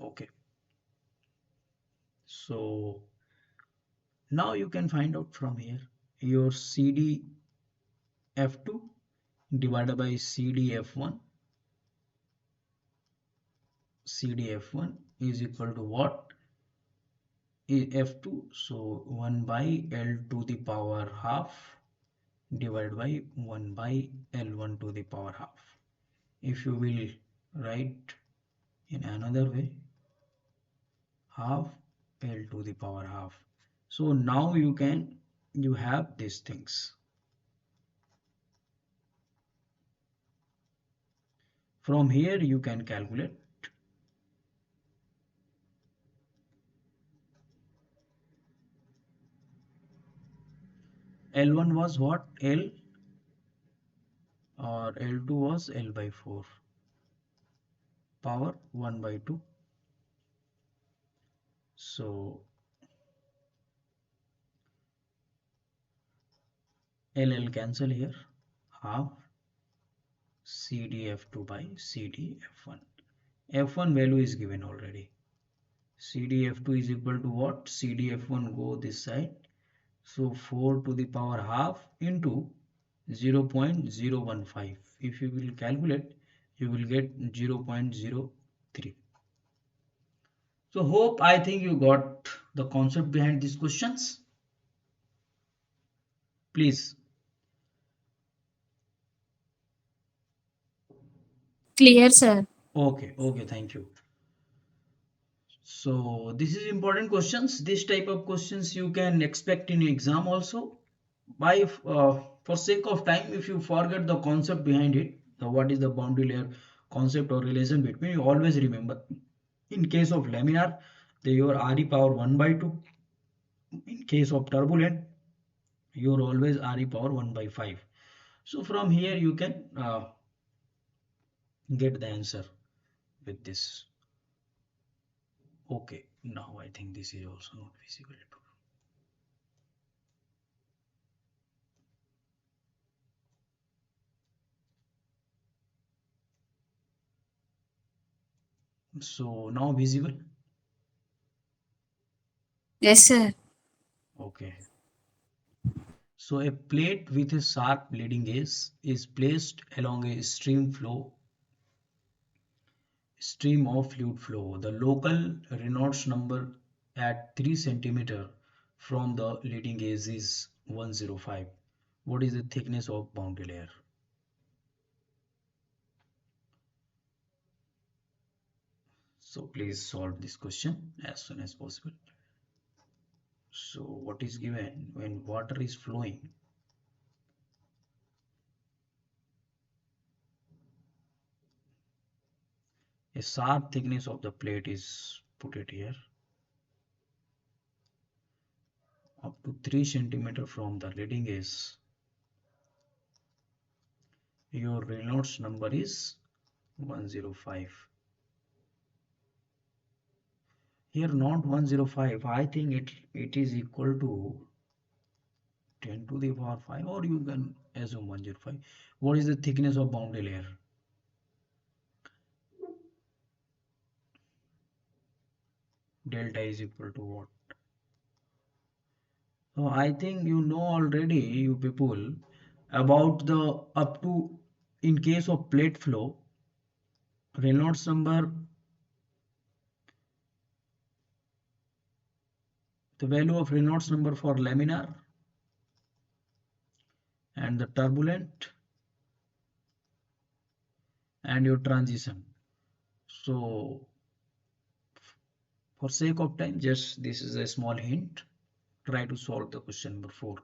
Okay. So now you can find out from here your CD F2 divided by CD F1. CD F1 is equal to what? F2, so 1 by L to the power half divided by 1 by L1 to the power half. If you will write in another way, half L to the power half. So now you have these things. From here you can calculate. L1 was what? L, or L2 was L by 4 power 1 by 2. So LL cancel here, half CDF2 by CDF1. F1 value is given already. CDF2 is equal to what? CDF1 go this side. So 4 to the power half into 0.015. If you will calculate, you will get 0.03. So hope I think you got the concept behind these questions. Please. Clear, sir. Okay, thank you. So this is important questions. This type of questions you can expect in exam also. For sake of time, if you forget the concept behind it, the what is the boundary layer concept or relation between, you always remember. In case of laminar, your RE power 1 by 2. In case of turbulent, you're always RE power 1 by 5. So from here you can get the answer with this. Okay, now I think this is also not visible. So now visible. Yes, sir. Okay. So a plate with a sharp leading edge is placed along a stream of fluid flow. The local Reynolds number at 3 centimeter from the leading edge is 105. What is the thickness of boundary layer? So please solve this question as soon as possible. So what is given when water is flowing? A sharp thickness of the plate is put it here up to 3 centimeter from the leading edge. Your Reynolds number is 105. Here not 105. I think it is equal to 10 to the power 5, or you can assume 105. What is the thickness of boundary layer? Delta is equal to what? So I think you know already, you people, about the up to, in case of plate flow, Reynolds number, the value of Reynolds number for laminar and the turbulent and your transition. So for sake of time, just this is a small hint. Try to solve the question number 4.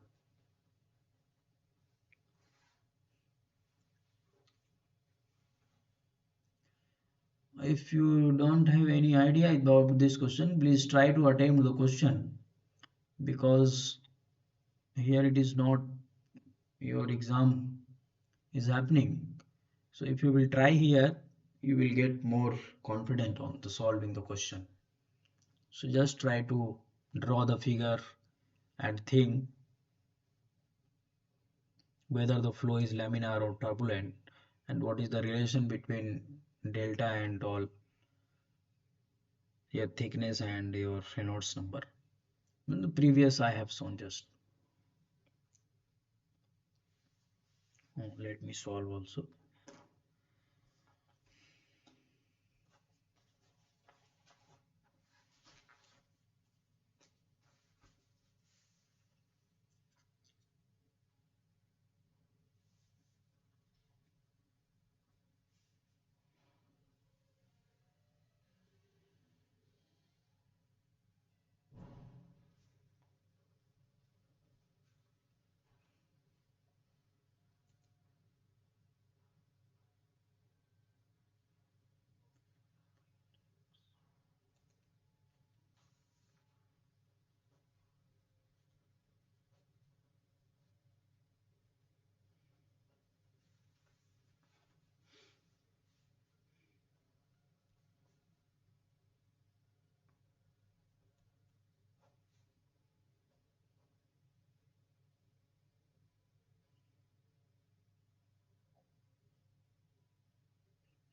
If you don't have any idea about this question, please try to attempt the question, because here it is not your exam is happening. So if you will try here, you will get more confident on the solving the question. So just try to draw the figure and think whether the flow is laminar or turbulent, and what is the relation between delta and all your thickness and your Reynolds number. In the previous I have shown just. Let me solve also.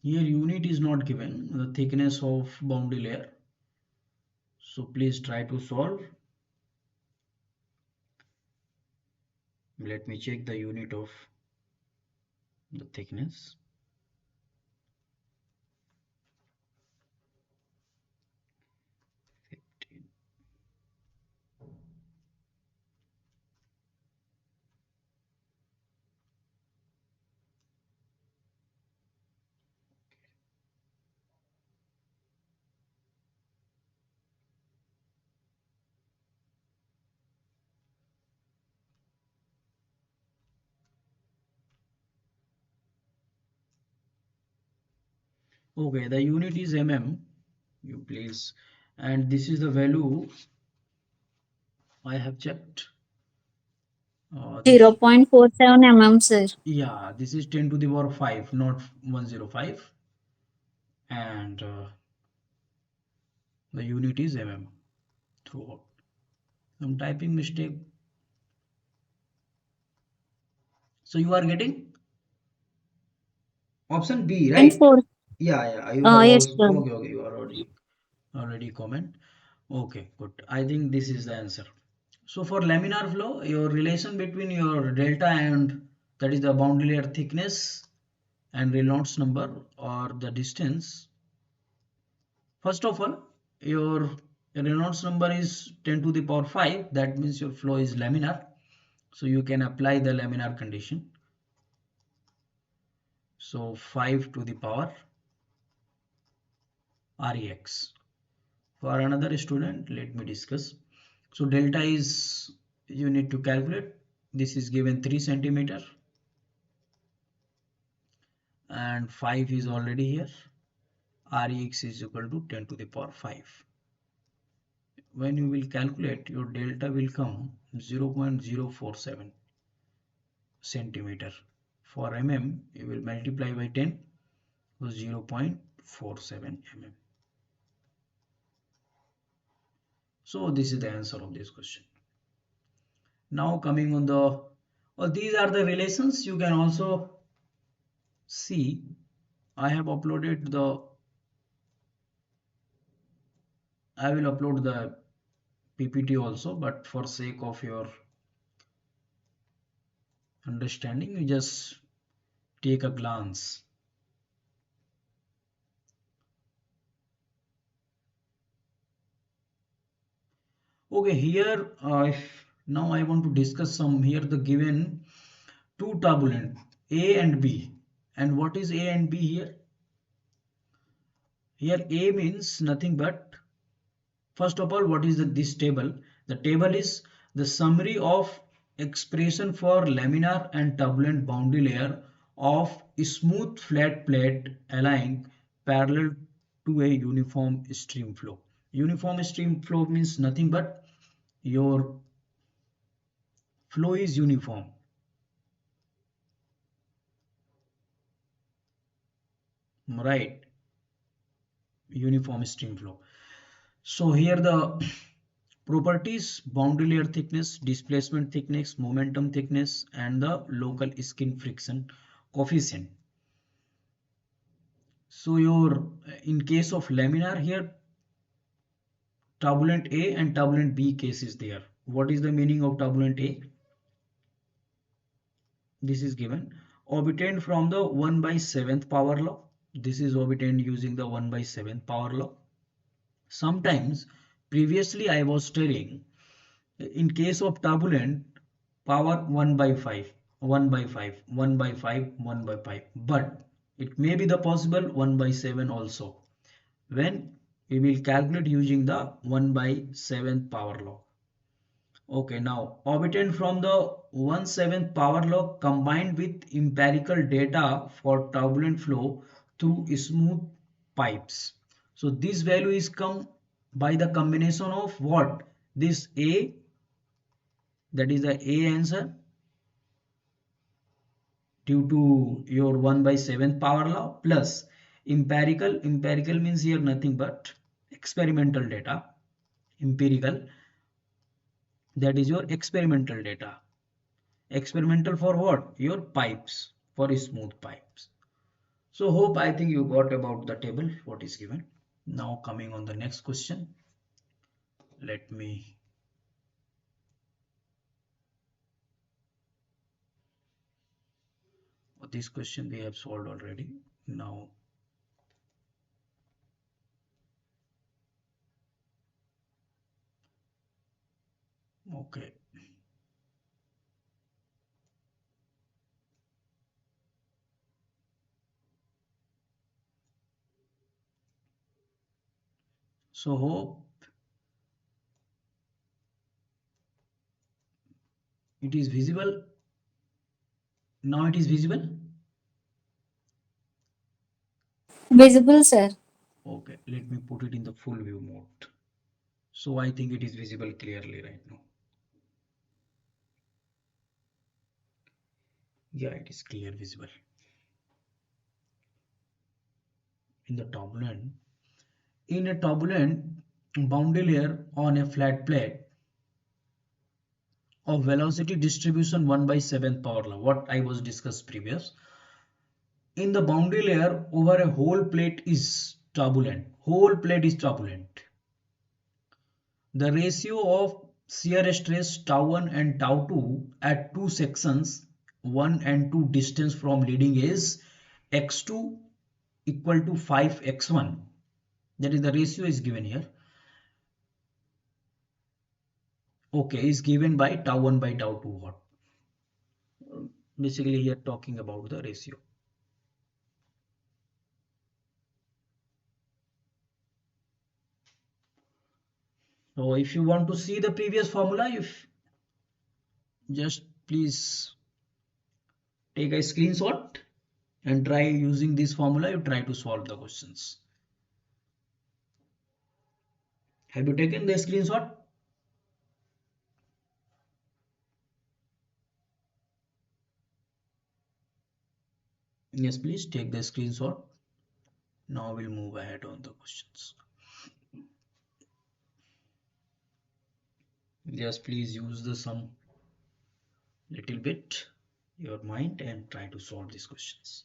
Here unit is not given, the thickness of boundary layer. So please try to solve. Let me check the unit of the thickness. Okay, the unit is mm. You please, and this is the value I have checked. This 0.47 mm, sir. Yeah, this is 10 to the power 5, not 105, and the unit is mm throughout. Some typing mistake. So you are getting option B, Point right? 4. Yeah, you have Yes, also sir. okay. You are already comment. Okay, good. I think this is the answer. So for laminar flow, your relation between your delta and that is the boundary layer thickness and Reynolds number or the distance. First of all, your Reynolds number is 10 to the power 5. That means your flow is laminar. So you can apply the laminar condition. So 5 to the power Rex. For another student, let me discuss. So delta is you need to calculate. This is given 3 centimeter and 5 is already here. Rex is equal to 10 to the power 5. When you will calculate, your delta will come 0.047 centimeter. For mm, you will multiply by 10, so 0.47 mm. So this is the answer of this question. Now coming on the, well, these are the relations. You can also see, I have uploaded the, I will upload the PPT also, but for sake of your understanding, you just take a glance. Okay, here if now I want to discuss some here the given two turbulent A and B. And what is A and B here? Here A means nothing but, first of all, what is this table? The table is the summary of expression for laminar and turbulent boundary layer of smooth flat plate aligned parallel to a uniform stream flow. Uniform stream flow means nothing but your flow is uniform, right? Uniform stream flow. So here the properties: boundary layer thickness, displacement thickness, momentum thickness, and the local skin friction coefficient. So your in case of laminar here, turbulent A and turbulent B case is there. What is the meaning of turbulent A? This is given obtained from the 1 by 7th power law. This is obtained using the 1 by 7th power law. Sometimes previously I was telling, in case of turbulent, power 1 by 5, 1 by 5, 1 by 5, 1 by 5. But it may be the possible 1 by 7 also, when we will calculate using the 1 by 7th power law. Okay, now obtained from the 1/7 power law combined with empirical data for turbulent flow through smooth pipes. So this value is come by the combination of what? This A, that is the A answer, due to your 1 by 7th power law, plus empirical means here nothing but experimental data, empirical, that is your experimental data. Experimental for what? Your pipes, for smooth pipes. So hope I think you got about the table what is given. Now coming on the next question. Let me this question we have solved already. Now, okay. So hope it is visible. Now it is visible. Visible, sir. Okay, let me put it in the full view mode. So I think it is visible clearly right now. Yeah, it is clear visible. In the turbulent, in a turbulent boundary layer on a flat plate of velocity distribution 1 by 7th power law, what I was discussed previous. In the boundary layer over a whole plate is turbulent. Whole plate is turbulent. The ratio of shear stress tau 1 and tau 2 at two sections 1 and 2 distance from leading is x2 equal to 5x1. That is the ratio is given here. Okay, is given by tau 1 by tau 2 what? Basically here talking about the ratio. So if you want to see the previous formula, if just please take a screenshot and try using this formula, you try to solve the questions. Have you taken the screenshot? Yes, please take the screenshot. Now we'll move ahead on the questions. Just please use the some little bit your mind and try to solve these questions.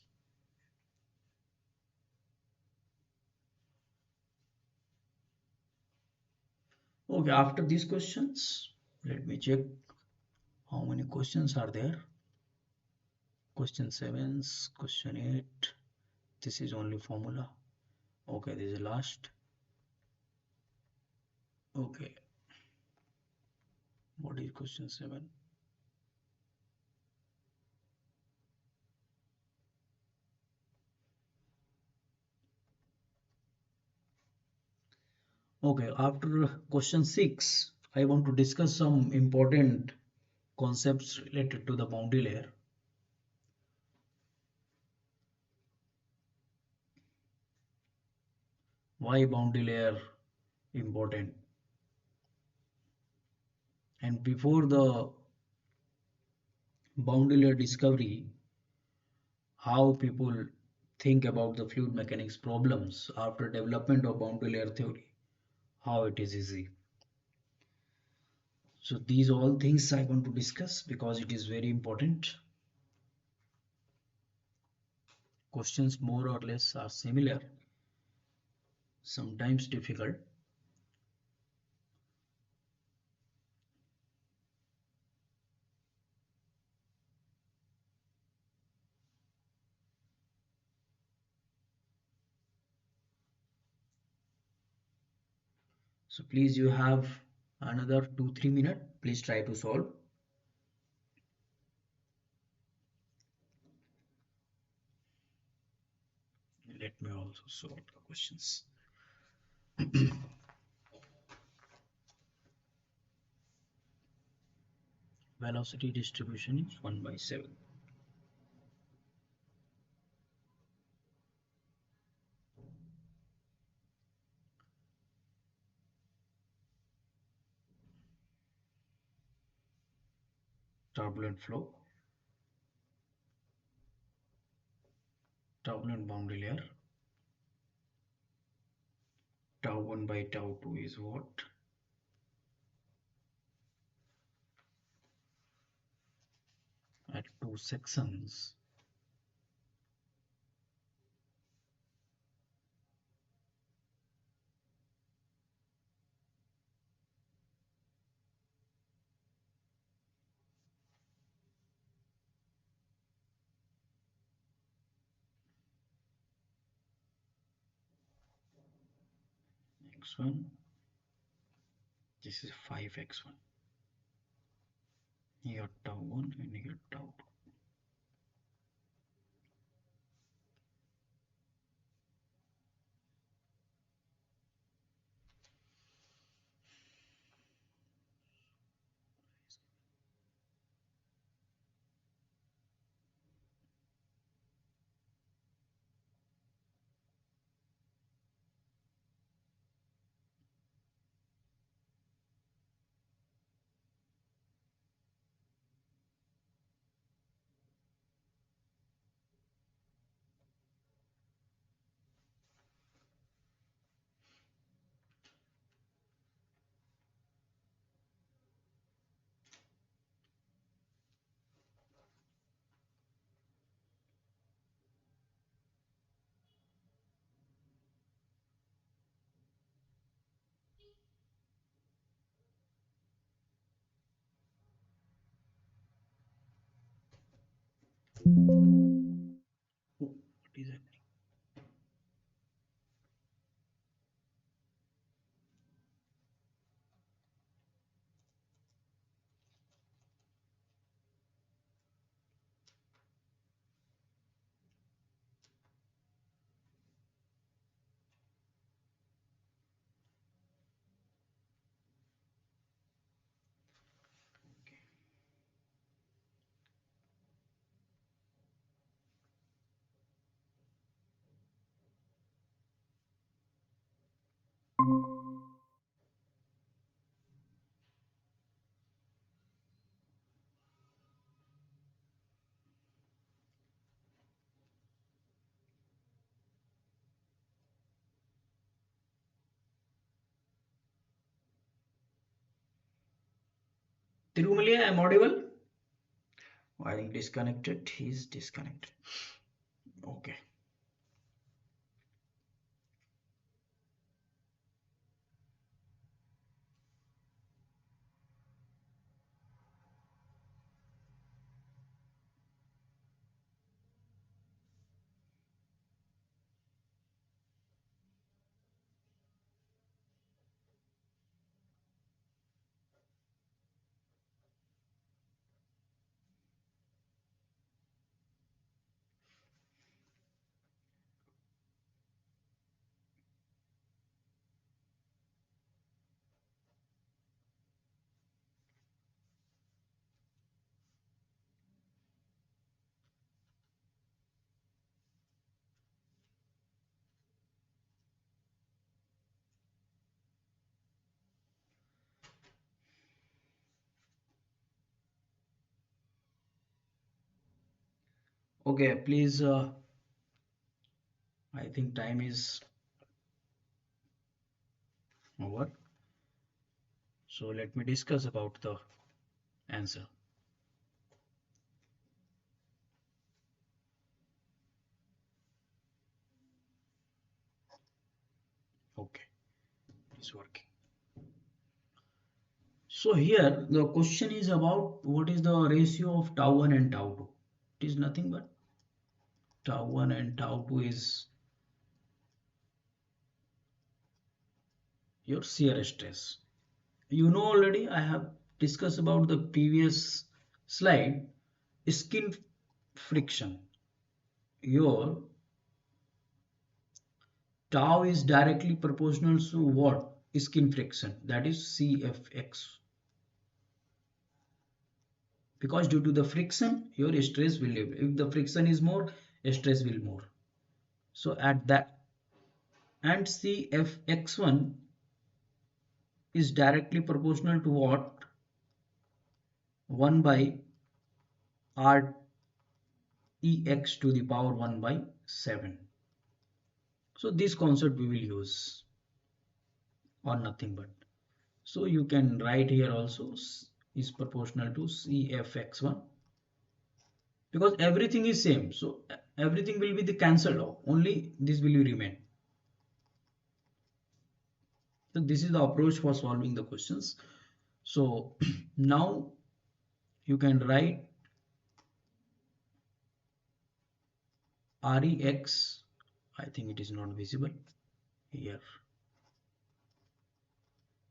Okay, after these questions, let me check how many questions are there. Question 7, question 8. This is only formula. Okay, this is last. Okay. What is question 7? Okay, after question 6, I want to discuss some important concepts related to the boundary layer. Why boundary layer important? And before the boundary layer discovery, how people think about the fluid mechanics problems after development of boundary layer theory, how it is easy. So these all things I want to discuss because it is very important. Questions more or less are similar, sometimes difficult. So please, you have another 2-3 minutes. Please try to solve. Let me also solve the questions. Velocity distribution is 1 by 7. Turbulent flow, turbulent boundary layer, tau 1 by tau 2 is what? At two sections. x1, this is 5x1. Here tau 1 and here tau 2. Oh, what is happening? Okay. Tirumali, I'm audible? I think disconnected. He's disconnected. Okay. Okay, please. I think time is over. So let me discuss about the answer. Okay, it's working. So here the question is about what is the ratio of tau 1 and tau 2. It is nothing but tau 1 and tau 2 is your shear stress. You know already I have discussed about the previous slide, skin friction. Your tau is directly proportional to what? Skin friction, that is CFX. Because due to the friction your stress will live. If the friction is more, stress will more. So at that, and CFX1 is directly proportional to what? 1 by REX to the power 1 by 7. So this concept we will use, or nothing but. So you can write here also is proportional to CFX1, because everything is same. So everything will be the cancelled off. Only this will remain. So this is the approach for solving the questions. So now you can write REX. I think it is not visible here.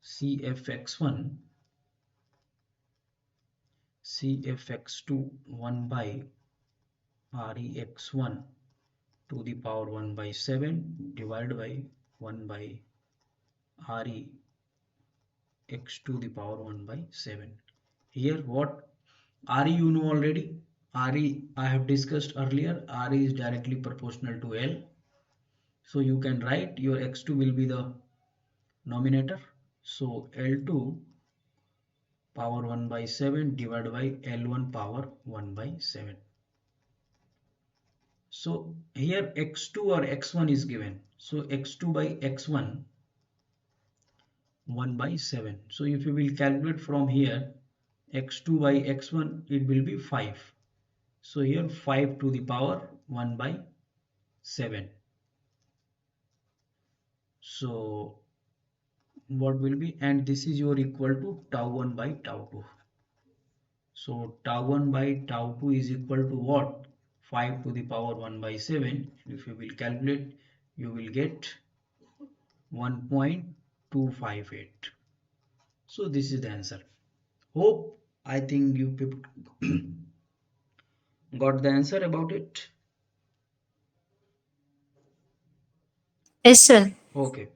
Cfx1 Cfx2 1 by Rex1 to the power 1 by 7 divided by 1 by Rex to the power 1 by 7. Here what Re you know already. Re I have discussed earlier. Re is directly proportional to L. So you can write your x2 will be the nominator. So L2 power 1 by 7 divided by L1 power 1 by 7. So here x2 or x1 is given. So x2 by x1 1 by 7. So if you will calculate from here x2 by x1 it will be 5. So here 5 to the power 1 by 7. So what will be, and this is your equal to tau 1 by tau 2. So tau 1 by tau 2 is equal to what? 5 to the power 1 by 7. If you will calculate, you will get 1.258. So this is the answer. Hope I think you people got the answer about it. Yes, sir. Okay.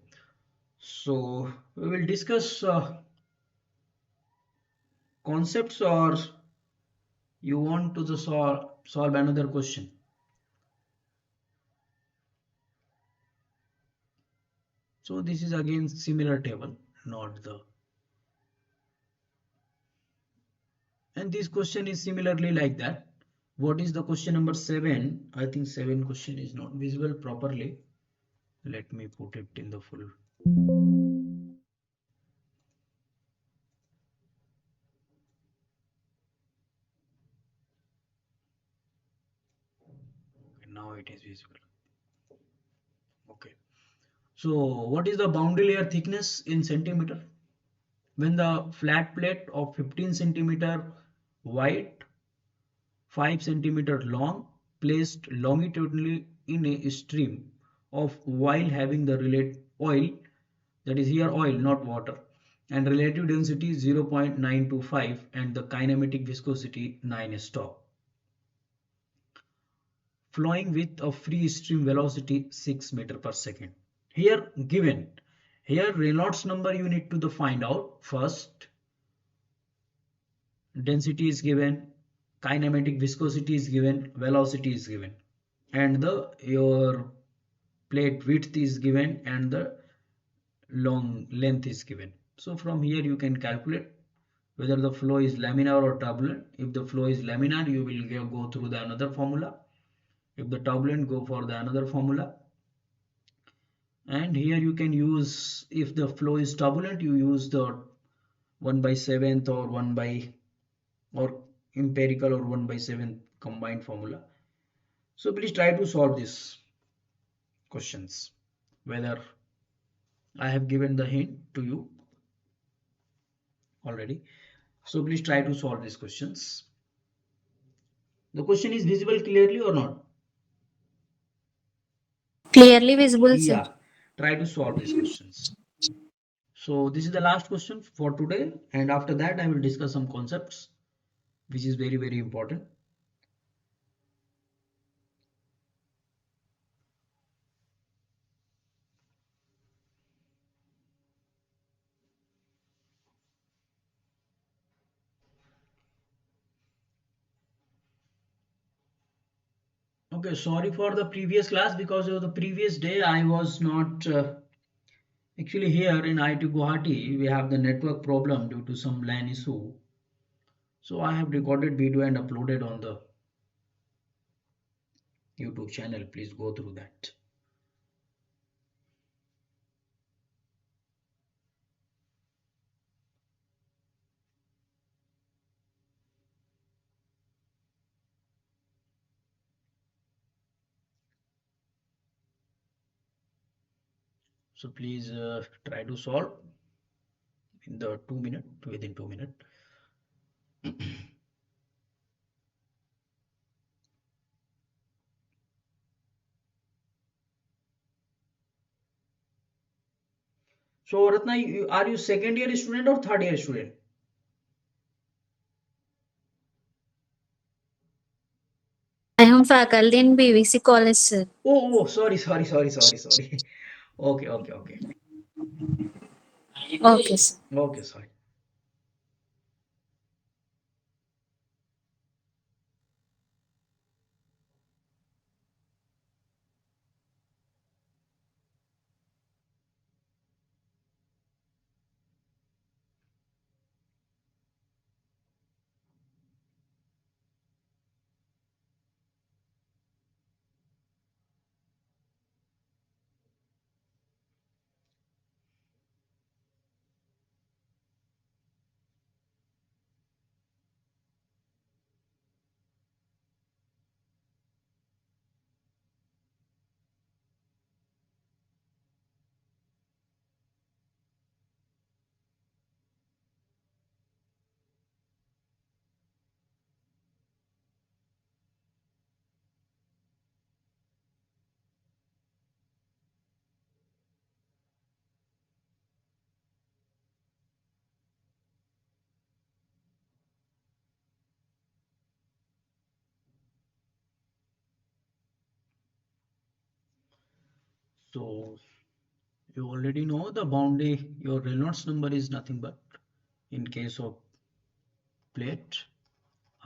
So we will discuss concepts, or you want to solve another question. So this is again similar table, not the, and this question is similarly like that. What is the question number 7? I think 7 question is not visible properly. Let me put it in the full. Okay, now it is visible. Okay. So what is the boundary layer thickness in centimeter? When the flat plate of 15 centimeter wide, 5 centimeter long, placed longitudinally in a stream of while having the related oil, that is here oil not water, and relative density 0.925 and the kinematic viscosity 9 stop, flowing with a free stream velocity 6 meter per second. Here given, here Reynolds number you need to find out first, density is given, kinematic viscosity is given, velocity is given, and the your plate width is given and the long length is given. So from here you can calculate whether the flow is laminar or turbulent. If the flow is laminar, you will go through the another formula. If the turbulent, go for the another formula. And here you can use, if the flow is turbulent, you use the 1 by 7th or 1 by, or empirical or 1 by 7th combined formula. So please try to solve these questions, whether I have given the hint to you already. So please try to solve these questions. The question is visible clearly or not? Clearly visible, sir. Yeah, try to solve these questions. So this is the last question for today, and after that I will discuss some concepts which is very very important. Okay, sorry for the previous class, because of the previous day I was not actually here in IIT Guwahati. We have the network problem due to some LAN issue. So I have recorded video and uploaded on the YouTube channel. Please go through that. So please try to solve in the 2 minute, within 2 minutes. So Ratna, are you second year student or third year student? I am faculty in BVC college, sir. Sorry. Okay. Okay, sir. Okay, sorry. So you already know the boundary, your Reynolds number is nothing but, in case of plate,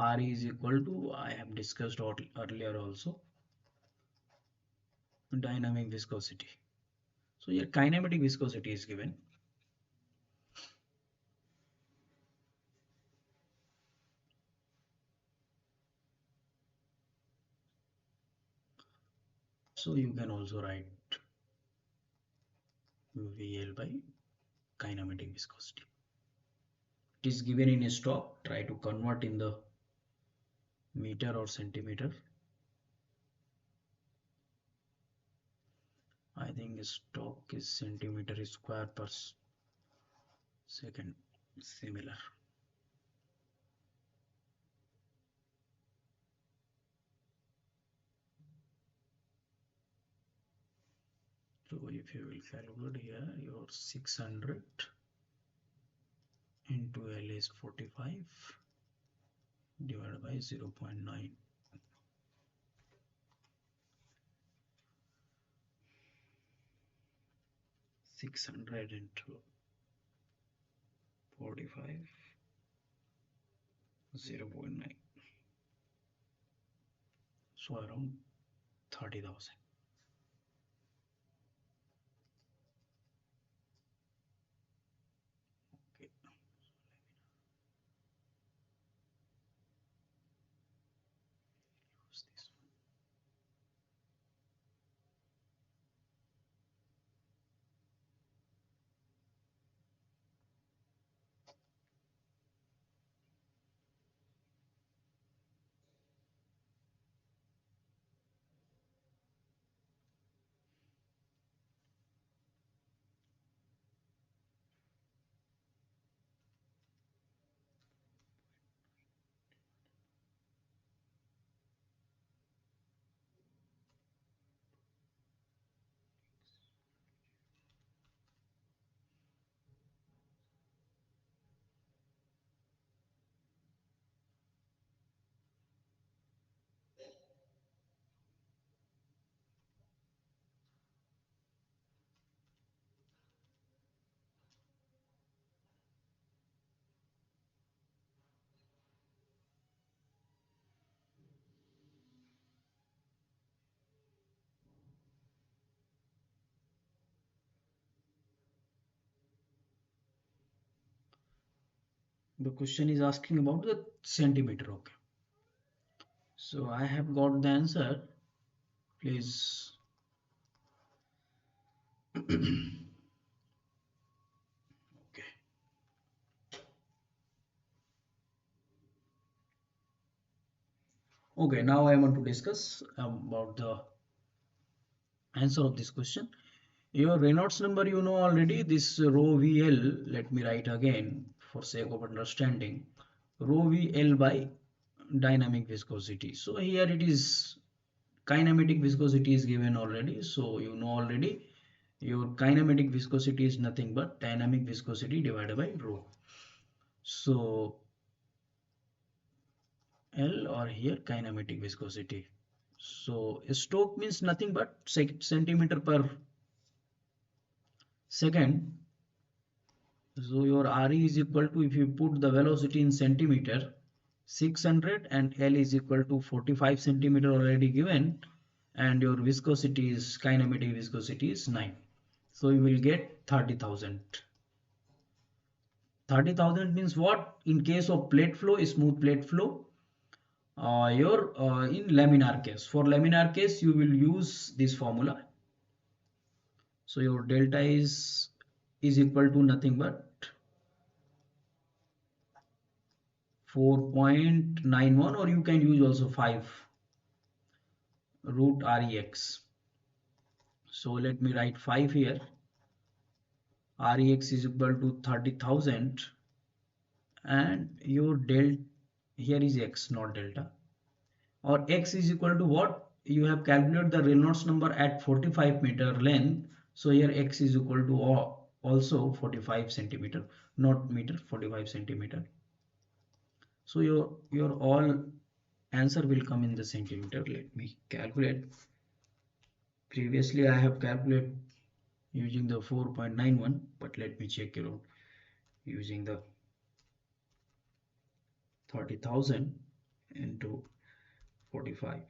Re is equal to, I have discussed earlier also, dynamic viscosity. So your kinematic viscosity is given. So you can also write VL by kinematic viscosity. It is given in a stock. Try to convert in the meter or centimeter. I think stock is centimeter square per second. Similar. So if you will calculate here, your 600 into L is 45 divided by 0.9. 600 into 45, 0.9. So around 30,000. Okay. Use this one. The question is asking about the centimeter. Okay. So I have got the answer. Please. Okay. Okay, now I want to discuss about the answer of this question. Your Reynolds number you know already. This rho VL, let me write again for sake of understanding. Rho VL by dynamic viscosity. So here it is, kinematic viscosity is given already. So you know already Your kinematic viscosity is nothing but dynamic viscosity divided by rho. So L, or here kinematic viscosity. So Stoke means nothing but centimeter per second. So your Re is equal to, if you put the velocity in centimeter, 600, and L is equal to 45 centimeter already given, and your viscosity is, kinematic viscosity is 9. So you will get 30,000. 30,000 means what? In case of plate flow, smooth plate flow, your in laminar case. For laminar case, you will use this formula. So your delta is equal to nothing but 4.91, or you can use also 5 root Rex. So let me write 5 here. Rex is equal to 30,000, and your del here is x, not delta, or x is equal to what? You have calculated the Reynolds number at 45 meter length. So here x is equal to also 45 centimeter, not meter, 45 centimeter. So your all answer will come in the centimeter. Let me calculate. Previously I have calculated using the 4.91, but let me check it out using the 30,000 into 45.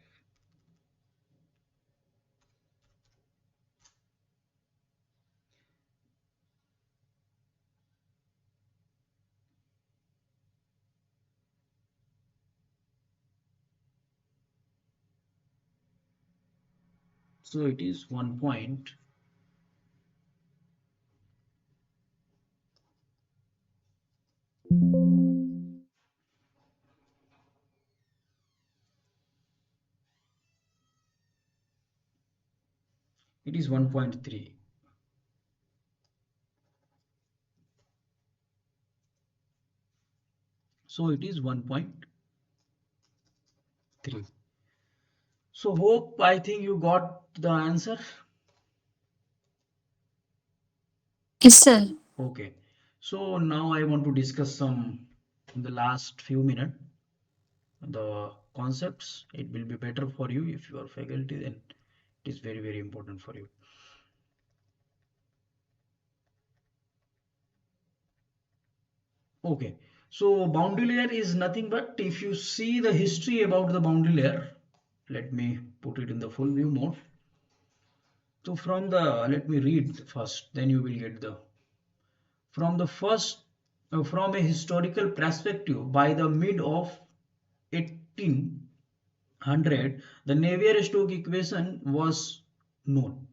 So it is 1 point. It is 1.3. So it is 1.3. So hope, I think you got the answer. Yes, sir. Okay. So now I want to discuss some in the last few minutes the concepts. It will be better for you if you are faculty, then it is very, very important for you. Okay. So boundary layer is nothing but, if you see the history about the boundary layer, let me put it in the full view mode. So from the, let me read first, then you will get the, from the first, from a historical perspective, by the mid of 1800, the Navier-Stokes equation was known.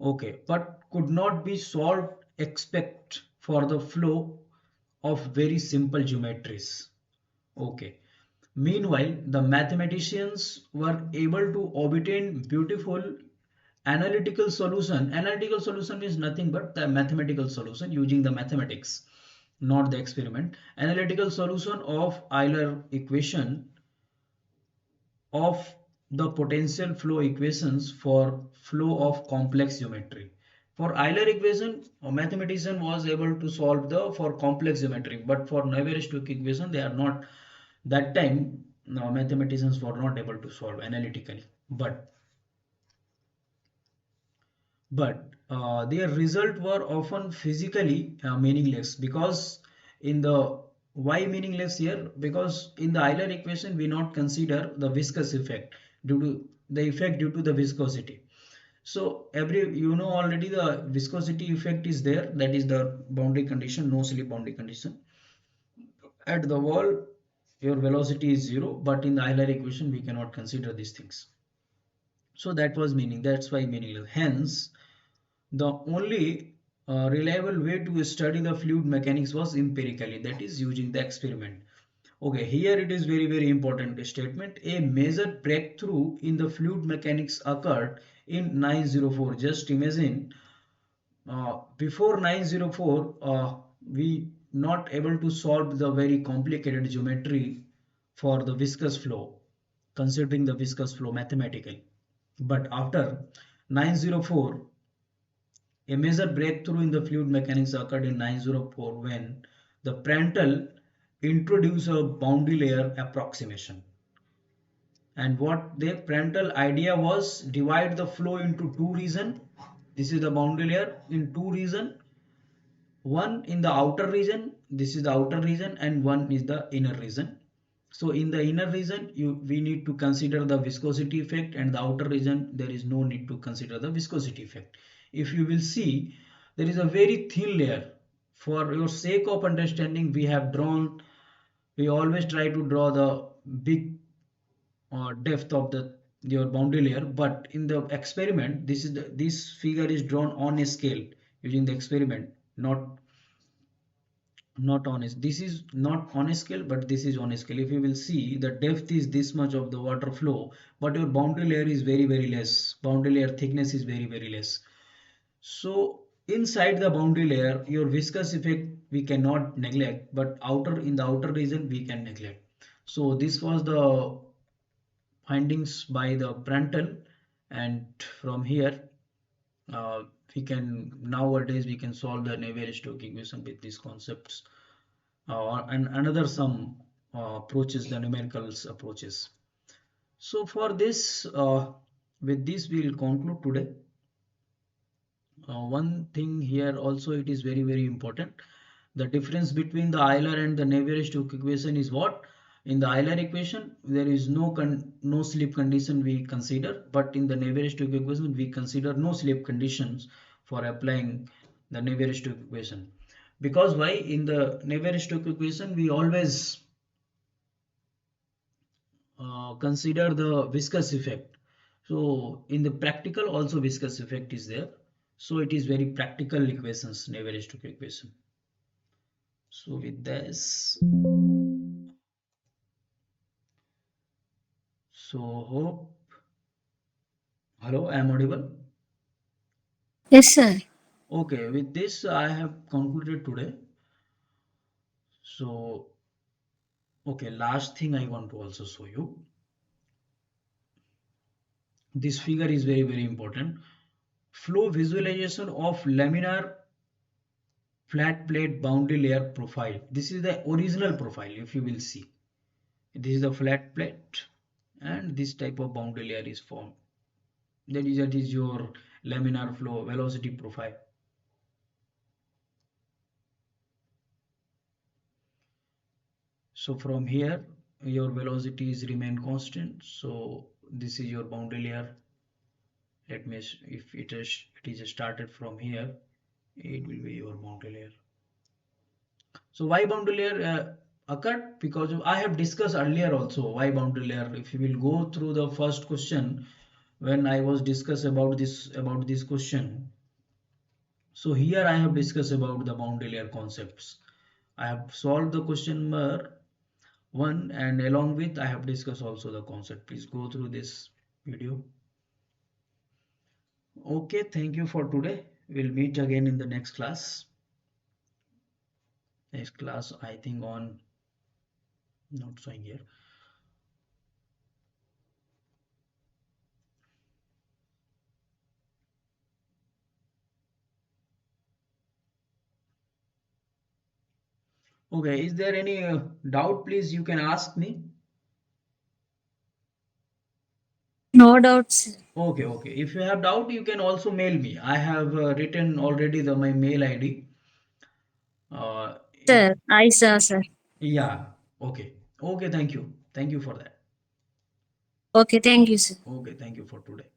Okay, but could not be solved except for the flow of very simple geometries. Okay. Meanwhile, the mathematicians were able to obtain beautiful analytical solution. Analytical solution is nothing but the mathematical solution using the mathematics, not the experiment. Analytical solution of Euler equation of the potential flow equations for flow of complex geometry. For Euler equation, a mathematician was able to solve the for complex geometry, but for Navier-Stokes equation, they are not. That time, no, mathematicians were not able to solve analytically, but their result were often physically meaningless, because in the, why meaningless here? Because in the Euler equation we not consider the viscous effect due to the effect due to the viscosity. So every, you know already the viscosity effect is there, that is the boundary condition, no slip boundary condition. At the wall your velocity is zero, but in the Euler equation we cannot consider these things. So that was meaning, that's why meaningless. Hence the only reliable way to study the fluid mechanics was empirically, that is using the experiment. Okay, here it is very, very important statement. A major breakthrough in the fluid mechanics occurred in 904. Just imagine, before 904, we not able to solve the very complicated geometry for the viscous flow, considering the viscous flow mathematically. But after 904, A major breakthrough in the fluid mechanics occurred in 1904 when the Prandtl introduced a boundary layer approximation. And what the Prandtl idea was, divide the flow into two regions. This is the boundary layer in two regions. One in the outer region, this is the outer region, and one is the inner region. So in the inner region, we need to consider the viscosity effect, and the outer region there is no need to consider the viscosity effect. If you will see, there is a very thin layer. For your sake of understanding, we always try to draw the big depth of the your boundary layer, but in the experiment, this figure is drawn on a scale using the experiment, not on a, this is not on a scale, but this is on a scale. If you will see, the depth is this much of the water flow, but your boundary layer is very less. Boundary layer thickness is very less. So inside the boundary layer, your viscous effect we cannot neglect, but outer in the outer region we can neglect. So this was the findings by the Prandtl, and from here uh, we can nowadays we can solve the Navier-Stokes equation with these concepts, and another some approaches, the numericals approaches. So for this, with this we will conclude today. One thing here also, it is very important. The difference between the Euler and the Navier-Stokes equation is what? In the Euler equation, there is no slip condition we consider, but in the Navier-Stokes equation, we consider no slip conditions for applying the Navier-Stokes equation. Because why? In the Navier-Stokes equation, we always consider the viscous effect. So in the practical also viscous effect is there. So it is very practical equations, Navier-Stokes equation. So with this, so hope, hello, I am audible. Yes, sir. Okay, with this I have concluded today. So okay, last thing I want to also show you. This figure is very important. Flow visualization of laminar flat plate boundary layer profile. This is the original profile, if you will see. This is the flat plate, and this type of boundary layer is formed. That is your laminar flow velocity profile. So from here, your velocities remain constant. So this is your boundary layer. Let me, if it is started from here, it will be your boundary layer. So why boundary layer occurred? Because I have discussed earlier also why boundary layer. If you will go through the first question, when I was discuss about this question, so here I have discussed about the boundary layer concepts. I have solved the question number one, and along with I have discussed also the concept. Please go through this video. Okay, thank you for today. We'll meet again in the next class. Next class, I think on, not showing here. Okay, is there any doubt? Please, you can ask me. No doubts. Okay. If you have doubt, you can also mail me. I have written already my mail ID. If Sir, I saw, sir. yeah, okay, okay. Thank you for that. Okay, thank you, sir. Okay, thank you for today.